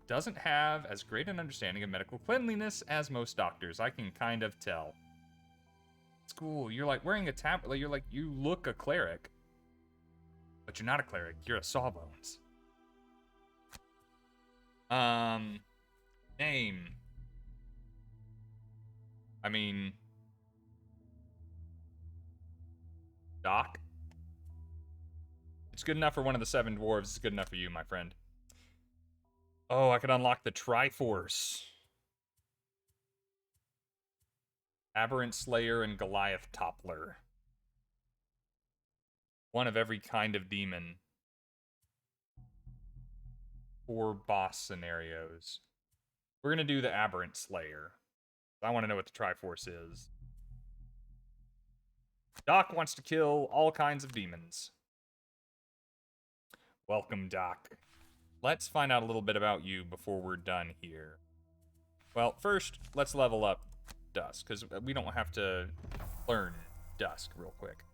Doesn't have as great an understanding of medical cleanliness as most doctors. I can kind of tell. It's cool. You're like wearing a tablet. You're like, you look a cleric. But you're not a cleric. You're a Sawbones. Name. I mean, Doc. It's good enough for one of the 7 dwarves. It's good enough for you, my friend. Oh, I could unlock the Triforce. Aberrant Slayer and Goliath Toppler. One of every kind of demon. 4 boss scenarios. We're going to do the Aberrant Slayer. I want to know what the Triforce is. Doc wants to kill all kinds of demons. Welcome, Doc. Let's find out a little bit about you before we're done here. Well, first, let's level up Dusk, because we don't have to learn Dusk real quick.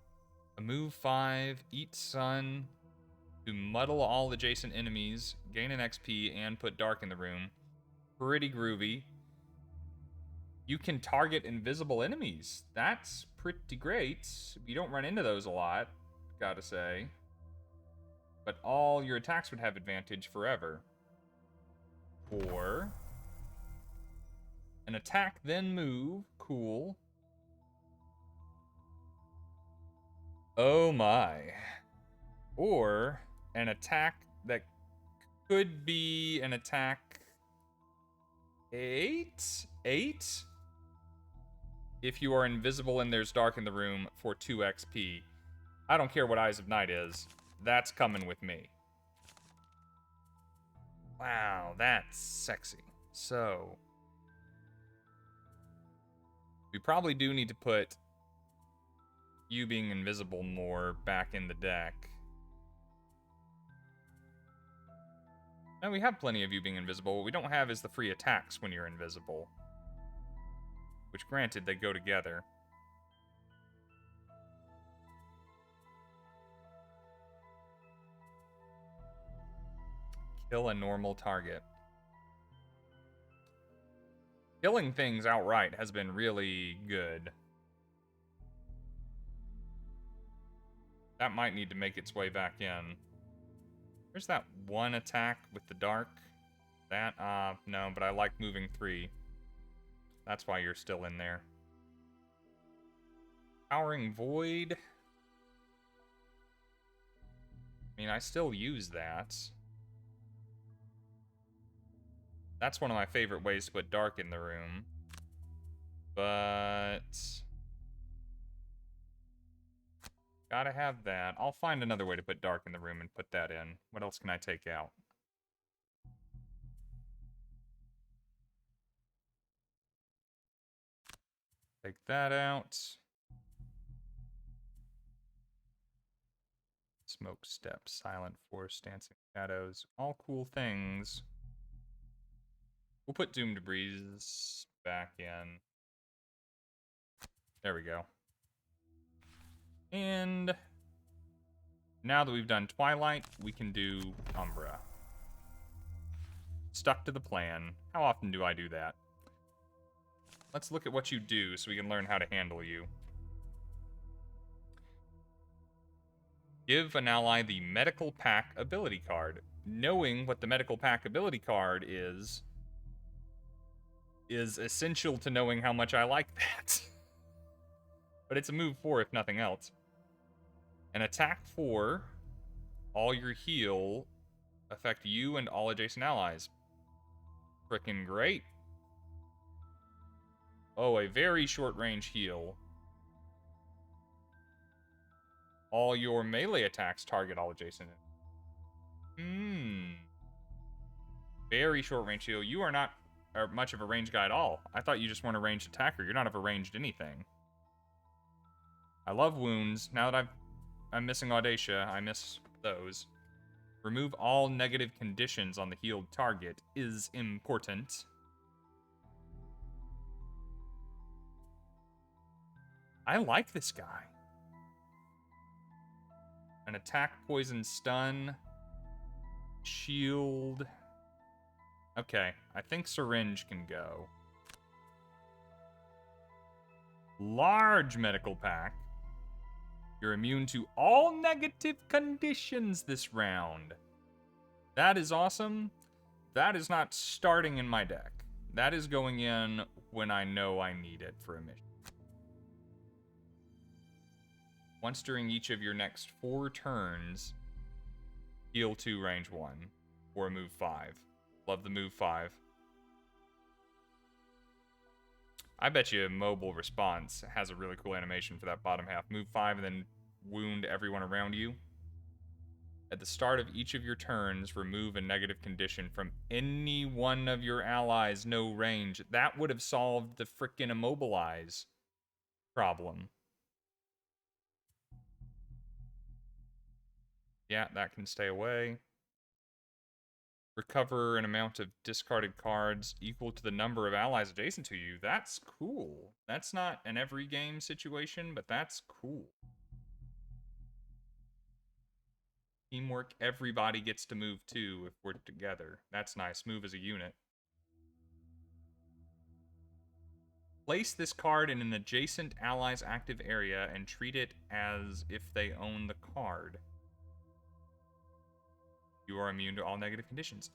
A move 5, eat Sun, to muddle all adjacent enemies, gain an XP, and put Dark in the room. Pretty groovy. You can target invisible enemies. That's pretty great. You don't run into those a lot, gotta say. But all your attacks would have advantage forever. Or an attack, then move. Cool. Oh my. Or an attack that could be an attack 8? If you are invisible and there's dark in the room for 2 XP. I don't care what Eyes of Night is. That's coming with me. Wow, that's sexy. So, we probably do need to put you being invisible more back in the deck. And we have plenty of you being invisible. What we don't have is the free attacks when you're invisible. Which, granted, they go together. Kill a normal target. Killing things outright has been really good. That might need to make its way back in. There's that one attack with the dark. That, no, but I like moving 3. That's why you're still in there. Powering Void. I mean, I still use that. That's one of my favorite ways to put dark in the room. But gotta have that. I'll find another way to put dark in the room and put that in. What else can I take out? Take that out. Smoke steps, silent force, dancing shadows, all cool things. We'll put Doom Debris back in. There we go. And now that we've done Twilight, we can do Umbra. Stuck to the plan. How often do I do that? Let's look at what you do so we can learn how to handle you. Give an ally the Medical Pack ability card. Knowing what the Medical Pack ability card is essential to knowing how much I like that. But it's a move 4 if nothing else. An attack 4, all your heal affect you and all adjacent allies. Frickin' great. Oh, a very short range heal. All your melee attacks target all adjacent. Very short range heal. You are not much of a range guy at all. I thought you just weren't a ranged attacker. You're not of a ranged anything. I love wounds. Now that I'm missing Audacia, I miss those. Remove all negative conditions on the healed target is important. I like this guy. An attack, poison, stun, shield. Okay, I think syringe can go. Large medical pack. You're immune to all negative conditions this round. That is awesome. That is not starting in my deck. That is going in when I know I need it for a mission. Once during each of your next 4 turns, heal 2 range 1, or move 5. Love the move 5. I bet you Mobile Response has a really cool animation for that bottom half. Move 5 and then wound everyone around you. At the start of each of your turns, remove a negative condition from any one of your allies, no range. That would have solved the frickin' immobilize problem. Yeah, that can stay away. Recover an amount of discarded cards equal to the number of allies adjacent to you. That's cool. That's not an every game situation, but that's cool. Teamwork, everybody gets to move too if we're together. That's nice. Move as a unit. Place this card in an adjacent ally's active area and treat it as if they own the card. You are immune to all negative conditions.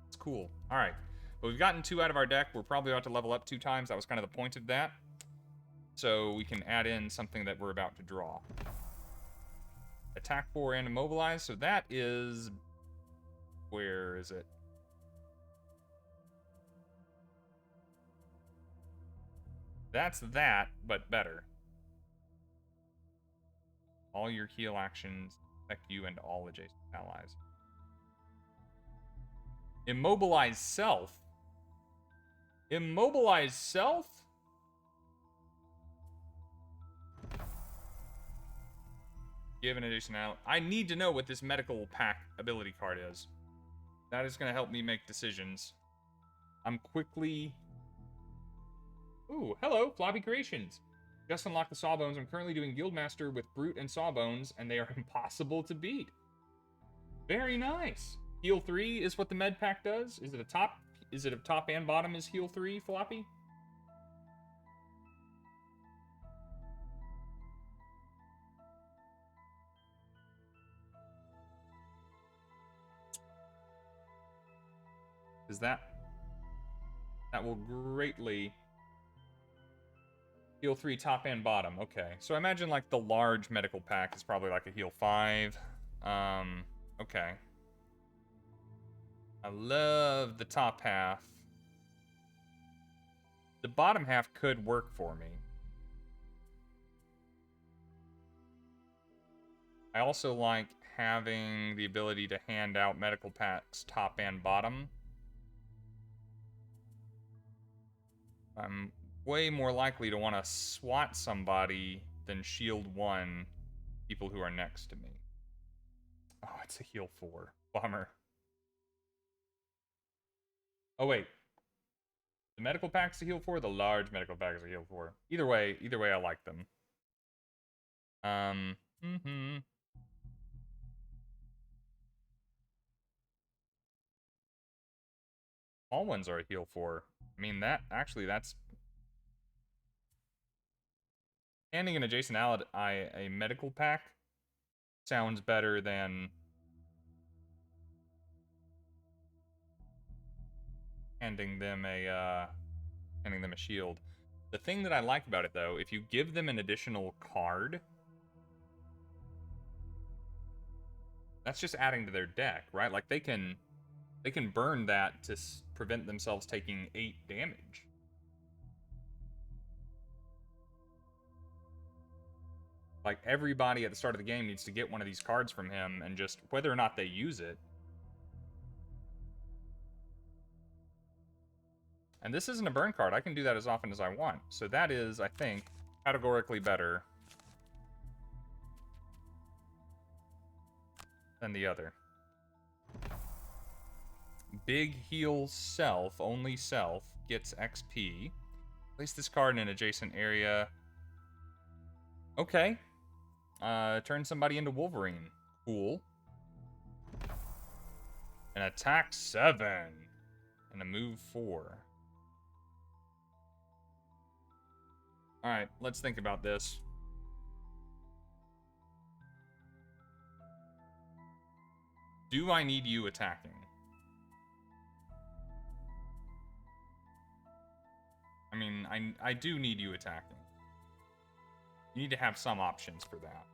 It's cool. Alright. But we've gotten 2 out of our deck. We're probably about to level up 2 times. That was kind of the point of that. So we can add in something that we're about to draw. Attack 4 and immobilize. So that is... Where is it? That's that, but better. All your heal actions affect you and all adjacent allies. Immobilize self? Immobilize self? Give an adjacent ally. I need to know what this medical pack ability card is. That is going to help me make decisions. I'm quickly... Ooh, hello, Floppy Creations. Just unlocked the Sawbones. I'm currently doing Guildmaster with Brute and Sawbones, and they are impossible to beat. Very nice. Heal 3 is what the med pack does? Is it a top and bottom is heal 3, Floppy? Is that will greatly heal 3 top and bottom. Okay. So I imagine like the large medical pack is probably like a heal 5. Okay. I love the top half. The bottom half could work for me. I also like having the ability to hand out medical packs top and bottom. I'm way more likely to want to swat somebody than shield 1 people who are next to me. Oh, it's a heal 4. Bummer. Oh, wait. The medical pack's a heal 4, the large medical pack is a heal 4. Either way, I like them. All ones are a heal 4. I mean, that's... Handing an adjacent ally a medical pack sounds better than handing them a shield. The thing that I like about it, though, if you give them an additional card, that's just adding to their deck, right? Like, they can burn that to prevent themselves taking 8 damage. Like, everybody at the start of the game needs to get one of these cards from him, and just, whether or not they use it. And this isn't a burn card. I can do that as often as I want. So that is, I think, categorically better than the other. Big heal self, only self, gets XP. Place this card in an adjacent area. Okay. Turn somebody into Wolverine. Cool. An attack 7. And a move 4. Alright, let's think about this. Do I need you attacking? I mean, I do need you attacking. You need to have some options for that.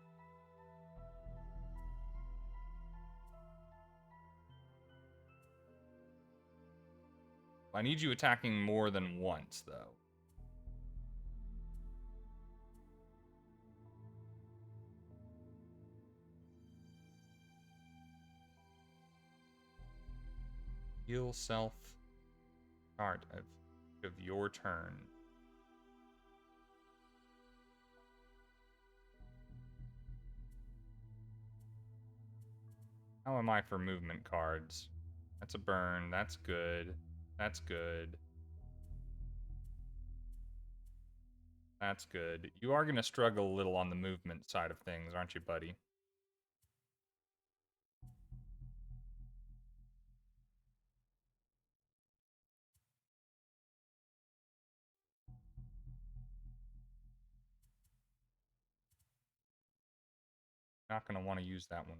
I need you attacking more than once, though. Heal self card of your turn. How am I for movement cards? That's a burn. That's good. That's good. That's good. You are going to struggle a little on the movement side of things, aren't you, buddy? Not going to want to use that one.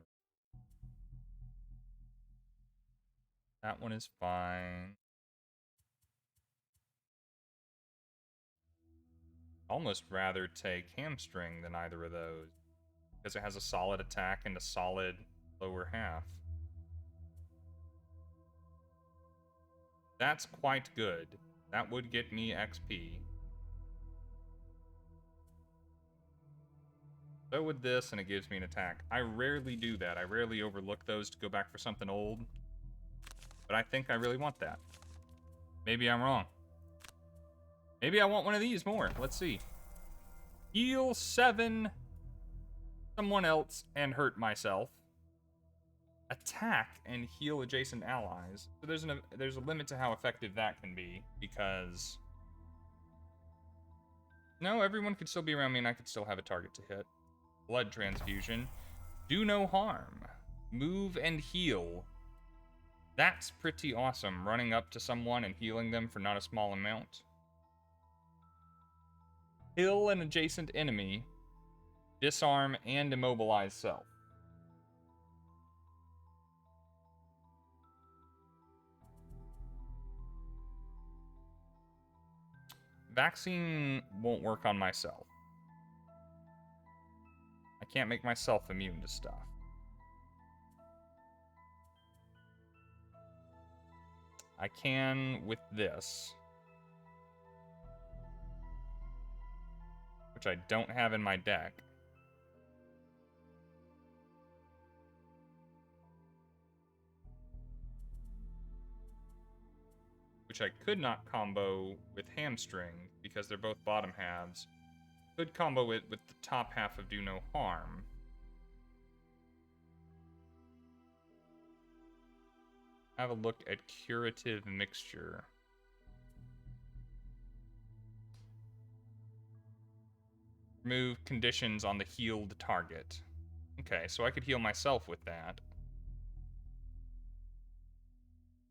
That one is fine. Almost rather take hamstring than either of those, because it has a solid attack and a solid lower half. That's quite good. That would get me XP. So would this, and it gives me an attack. I rarely do that. I rarely overlook those to go back for something old. But I think I really want that. Maybe I'm wrong. Maybe I want one of these more. Let's see. Heal 7 someone else and hurt myself. Attack and heal adjacent allies. So there's a limit to how effective that can be, because... No, everyone could still be around me and I could still have a target to hit. Blood transfusion. Do no harm. Move and heal. That's pretty awesome, running up to someone and healing them for not a small amount. Kill an adjacent enemy. Disarm and immobilize self. Vaccine won't work on myself. I can't make myself immune to stuff. I can with this, which I don't have in my deck. which I could not combo with hamstring because they're both bottom halves. Could combo it with the top half of do no harm. Have a look at curative mixture. Remove conditions on the healed target. Okay, so I could heal myself with that.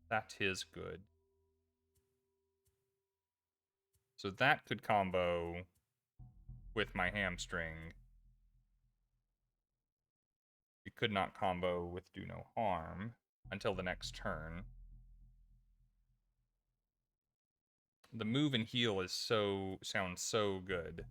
That is good. So that could combo with my hamstring. It could not combo with do no harm until the next turn. The move and heal is sounds so good.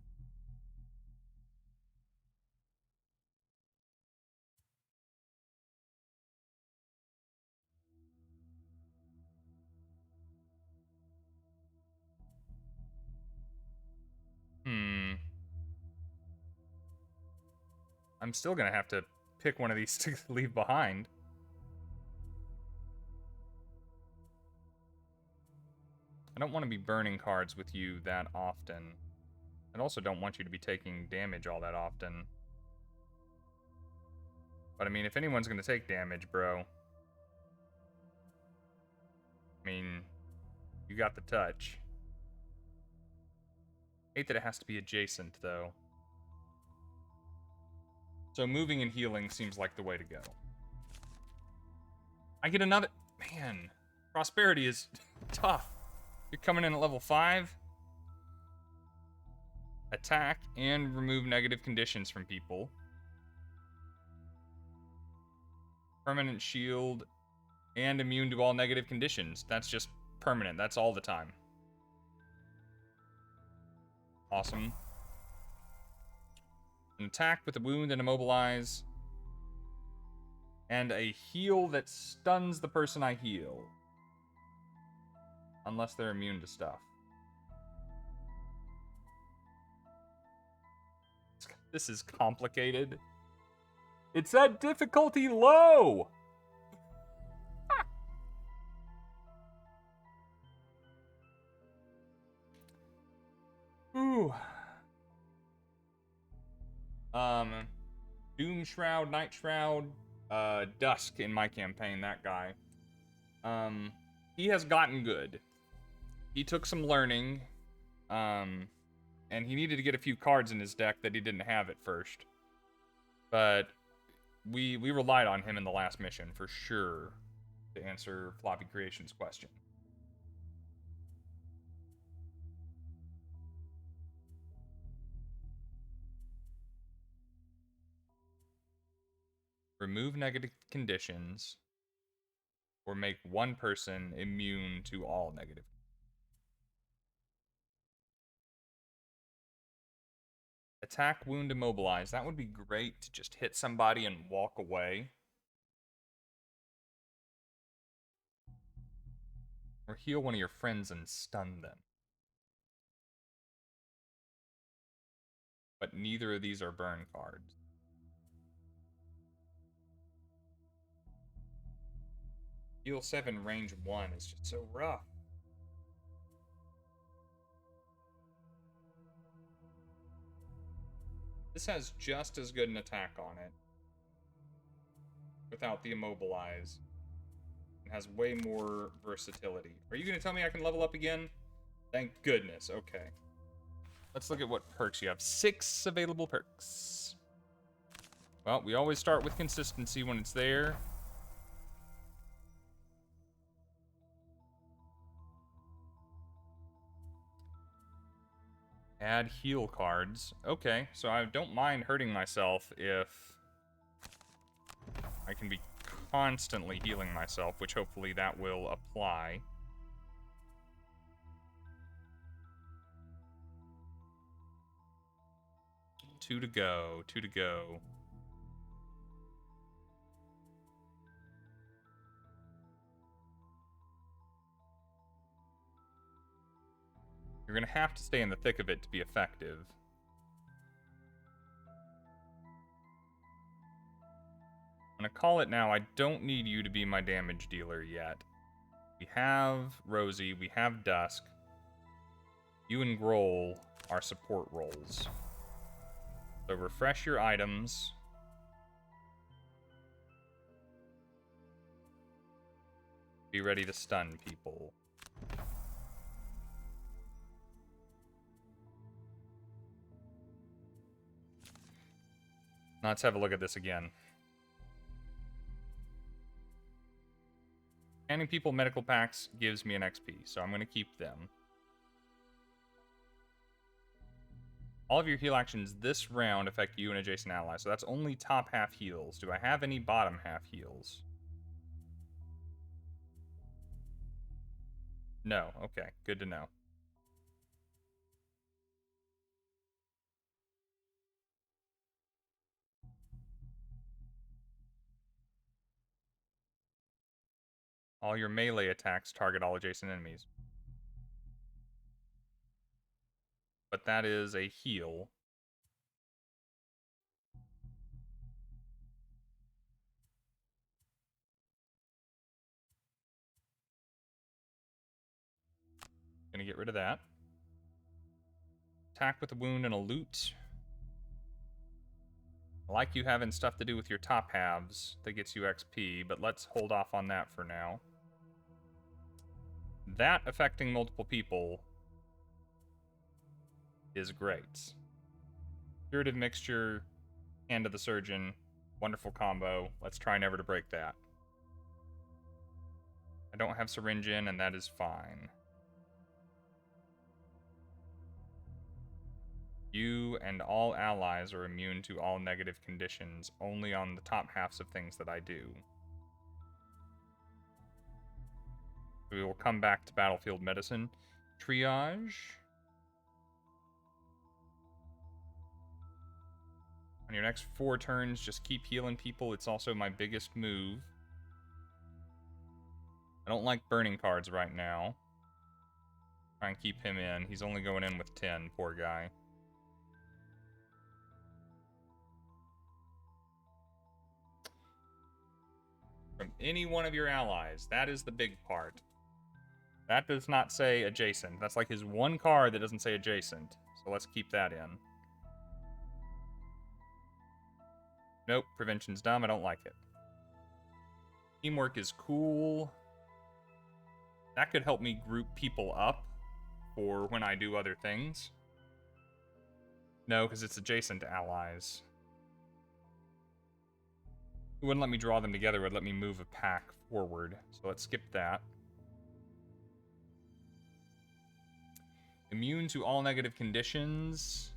I'm still gonna have to pick one of these to leave behind. I don't want to be burning cards with you that often. I also don't want you to be taking damage all that often. But I mean, if anyone's gonna take damage, bro. I mean, you got the touch. Hate that it has to be adjacent, though. So moving and healing seems like the way to go. I get another... Man, prosperity is tough. You're coming in at level 5. Attack and remove negative conditions from people. Permanent shield and immune to all negative conditions. That's just permanent. That's all the time. Awesome. An attack with a wound and immobilize. And a heal that stuns the person I heal. Unless they're immune to stuff. This is complicated. It said difficulty low! Ooh. Doom Shroud, Night Shroud, Dusk in my campaign, that guy. He has gotten good. He took some learning, and he needed to get a few cards in his deck that he didn't have at first. But we relied on him in the last mission, for sure, to answer Floppy Creation's question. Remove negative conditions, or make one person immune to all negative. Attack, wound, immobilize. That would be great to just hit somebody and walk away. Or heal one of your friends and stun them. But neither of these are burn cards. Heal 7, range 1 is just so rough. This has just as good an attack on it. Without the immobilize. It has way more versatility. Are you going to tell me I can level up again? Thank goodness. Okay. Let's look at what perks you have. 6 available perks. Well, we always start with consistency when it's there. Add heal cards. Okay, so I don't mind hurting myself if I can be constantly healing myself, which hopefully that will apply. Two to go. You're going to have to stay in the thick of it to be effective. I'm going to call it now. I don't need you to be my damage dealer yet. We have Rosie, we have Dusk. You and Grohl are support roles. So refresh your items. Be ready to stun people. Now let's have a look at this again. Handing people medical packs gives me an XP, so I'm going to keep them. All of your heal actions this round affect you and adjacent allies, so that's only top half heals. Do I have any bottom half heals? No. Okay, good to know. All your melee attacks target all adjacent enemies. But that is a heal. Gonna get rid of that. Attack with a wound and a loot. I like you having stuff to do with your top halves that gets you XP, but let's hold off on that for now. That affecting multiple people is great. Curative Mixture, Hand of the Surgeon, wonderful combo. Let's try never to break that. I don't have Syringe in, and that is fine. You and all allies are immune to all negative conditions, only on the top halves of things that I do. We will come back to Battlefield Medicine. Triage. On your next 4 turns, just keep healing people. It's also my biggest move. I don't like burning cards right now. Try and keep him in. He's only going in with 10, poor guy. From any one of your allies. That is the big part. That does not say adjacent. That's like his one card that doesn't say adjacent. So let's keep that in. Nope, prevention's dumb. I don't like it. Teamwork is cool. That could help me group people up for when I do other things. No, because it's adjacent to allies. It wouldn't let me draw them together. It would let me move a pack forward. So let's skip that. Immune to all negative conditions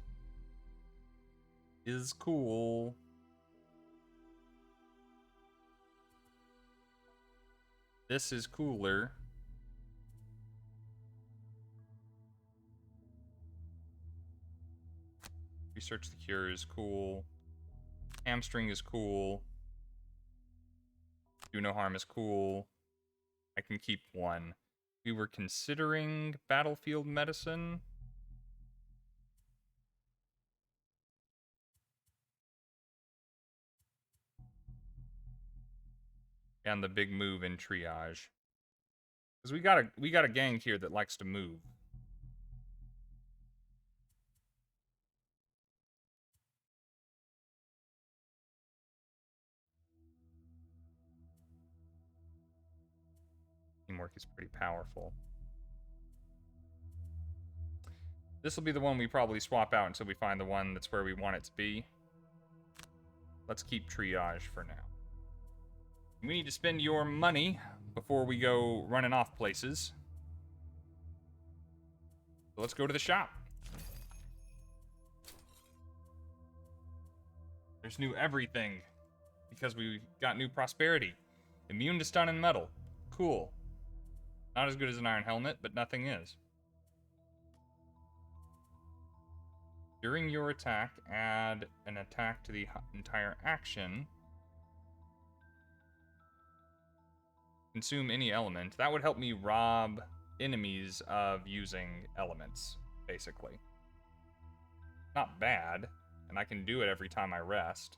is cool. This is cooler. Research the cure is cool. Hamstring is cool. Do no harm is cool. I can keep one. We were considering Battlefield Medicine. And the big move in Triage. Because we got a gang here that likes to move. Teamwork is pretty powerful. This will be the one we probably swap out until we find the one that's where we want it to be. Let's keep Triage for now. We need to spend your money before we go running off places. So let's go to the shop. There's new everything because we got new prosperity. Immune to stun and metal. Cool. Not as good as an iron helmet, but nothing is. During your attack, add an attack to the entire action. Consume any element. That would help me rob enemies of using elements, basically. Not bad, and I can do it every time I rest.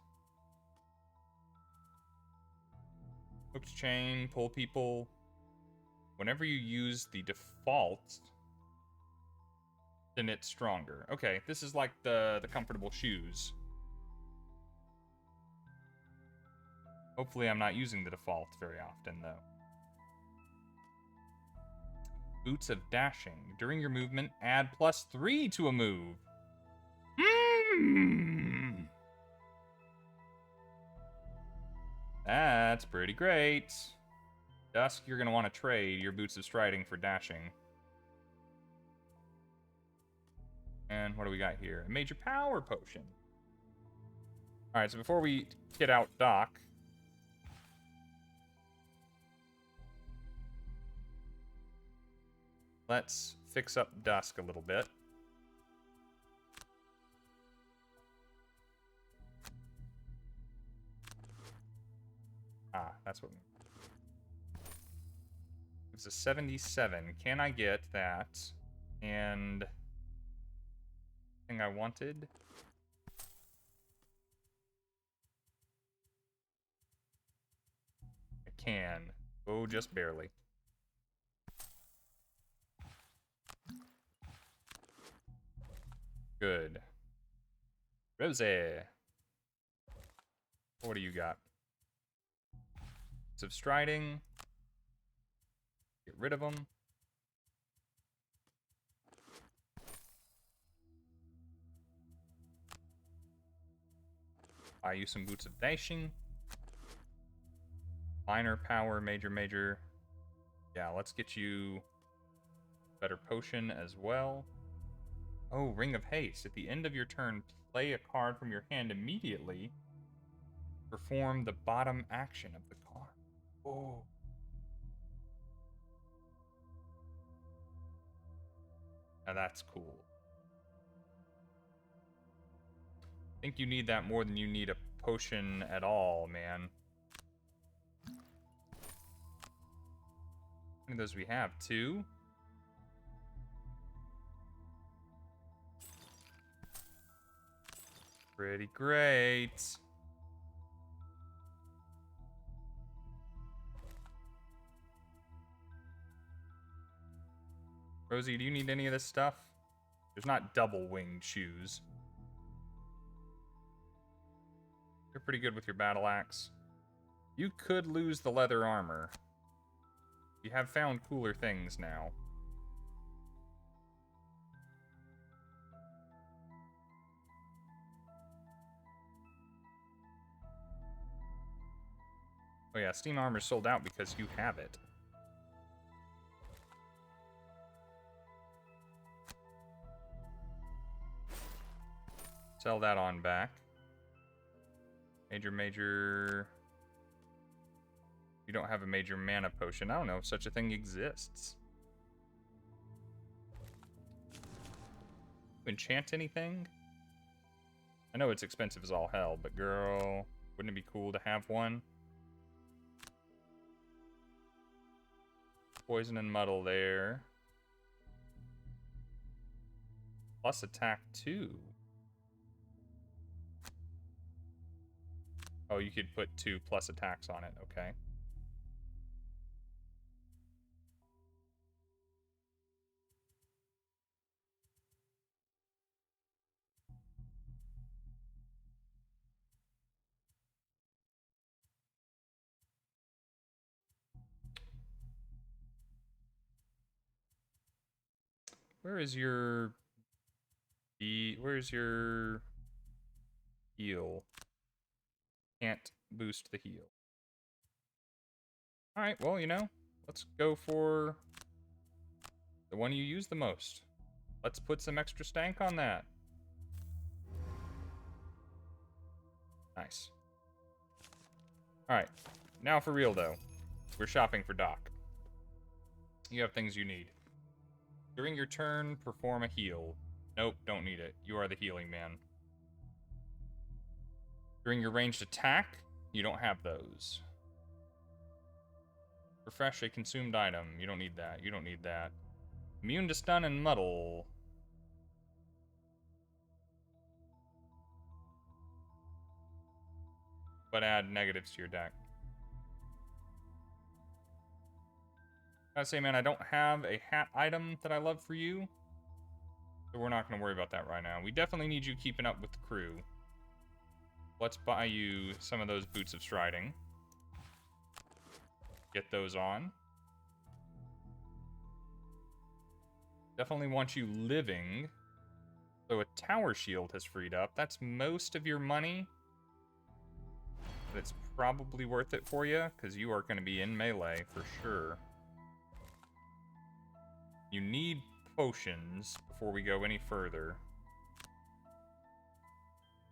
Hooked chain, pull people. Whenever you use the default, then it's stronger. Okay, this is like the comfortable shoes. Hopefully I'm not using the default very often, though. Boots of Dashing. During your movement, add +3 to a move. That's pretty great. Dusk, you're going to want to trade your Boots of Striding for Dashing. And what do we got here? A Major Power Potion. Alright, so before we get out Doc, let's fix up Dusk a little bit. Ah, that's what... It's a 77. Can I get that? And... thing I wanted? I can. Oh, just barely. Good. Rosie. What do you got? Substriding. Get rid of them. Buy you some Boots of Dashing. Minor power, major. Yeah, let's get you better potion as well. Oh, Ring of Haste. At the end of your turn, play a card from your hand immediately. Perform the bottom action of the card. Oh. Now that's cool. I think you need that more than you need a potion at all, man. How many of those we have? 2? Pretty great. Rosie, do you need any of this stuff? There's not double-winged shoes. You're pretty good with your battle axe. You could lose the leather armor. You have found cooler things now. Oh yeah, Steam Armor's sold out because you have it. Sell that on back. Major. You don't have a major mana potion. I don't know if such a thing exists. Enchant anything? I know it's expensive as all hell, but girl, wouldn't it be cool to have one? Poison and muddle there. Plus attack 2. Oh, you could put 2 plus attacks on it, okay. Where's your heal? Can't boost the heal. Alright, well, you know, let's go for the one you use the most. Let's put some extra stank on that. Nice. Alright, now for real though. We're shopping for Doc. You have things you need. During your turn, perform a heal. Nope, don't need it. You are the healing man. During your ranged attack, you don't have those. Refresh a consumed item. You don't need that. You don't need that. Immune to stun and muddle. But add negatives to your deck. I say, man, I don't have a hat item that I love for you, so we're not going to worry about that right now. We definitely need you keeping up with the crew. Let's buy you some of those boots of striding. Get those on. Definitely want you living. So a tower shield has freed up. That's most of your money. But it's probably worth it for you, because you are going to be in melee for sure. You need potions before we go any further.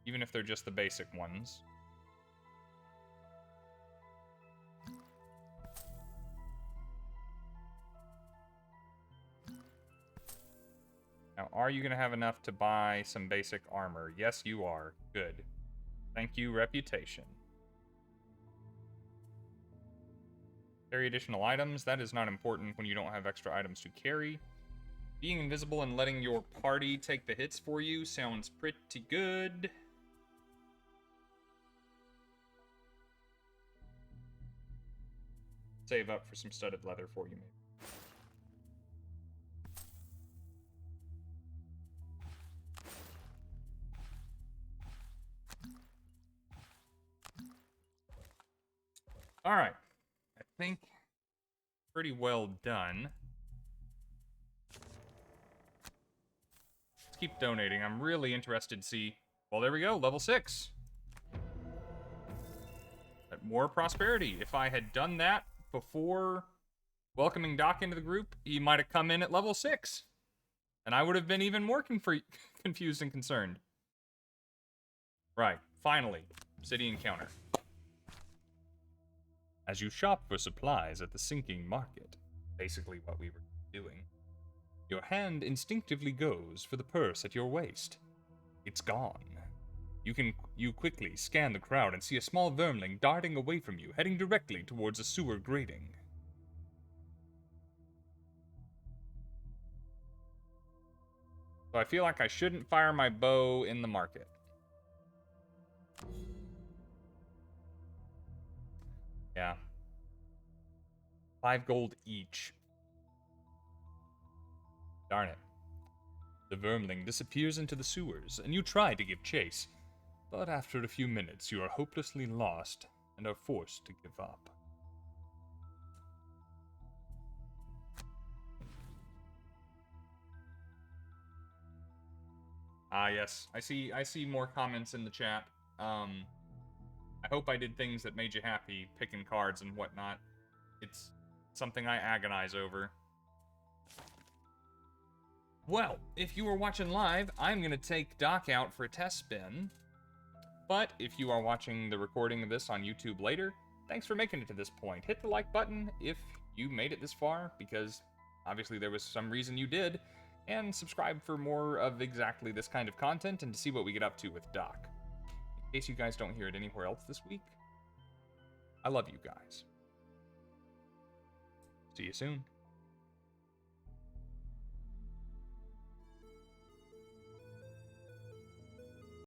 Even if they're just the basic ones. Now, are you going to have enough to buy some basic armor? Yes, you are. Good. Thank you, reputation. Carry additional items. That is not important when you don't have extra items to carry. Being invisible and letting your party take the hits for you sounds pretty good. Save up for some studded leather for you, maybe. All right. I think pretty well done. Let's keep donating. I'm really interested to see... Well, there we go. Level 6. More prosperity. If I had done that before welcoming Doc into the group, he might have come in at level 6. And I would have been even more confused and concerned. Right. Finally. City encounter. As you shop for supplies at the sinking market, basically what we were doing, your hand instinctively goes for the purse at your waist. It's gone. You quickly scan the crowd and see a small vermling darting away from you, heading directly towards a sewer grating. So I feel like I shouldn't fire my bow in the market. Yeah. 5 gold each. Darn it. The vermling disappears into the sewers, and you try to give chase. But after a few minutes, you are hopelessly lost and are forced to give up. Ah, yes. I see more comments in the chat. I hope I did things that made you happy, picking cards and whatnot. It's something I agonize over. Well, if you were watching live, I'm going to take Doc out for a test spin. But if you are watching the recording of this on YouTube later, thanks for making it to this point. Hit the like button if you made it this far, because obviously there was some reason you did. And subscribe for more of exactly this kind of content and to see what we get up to with Doc. In case you guys don't hear it anywhere else this week, I love you guys. See you soon.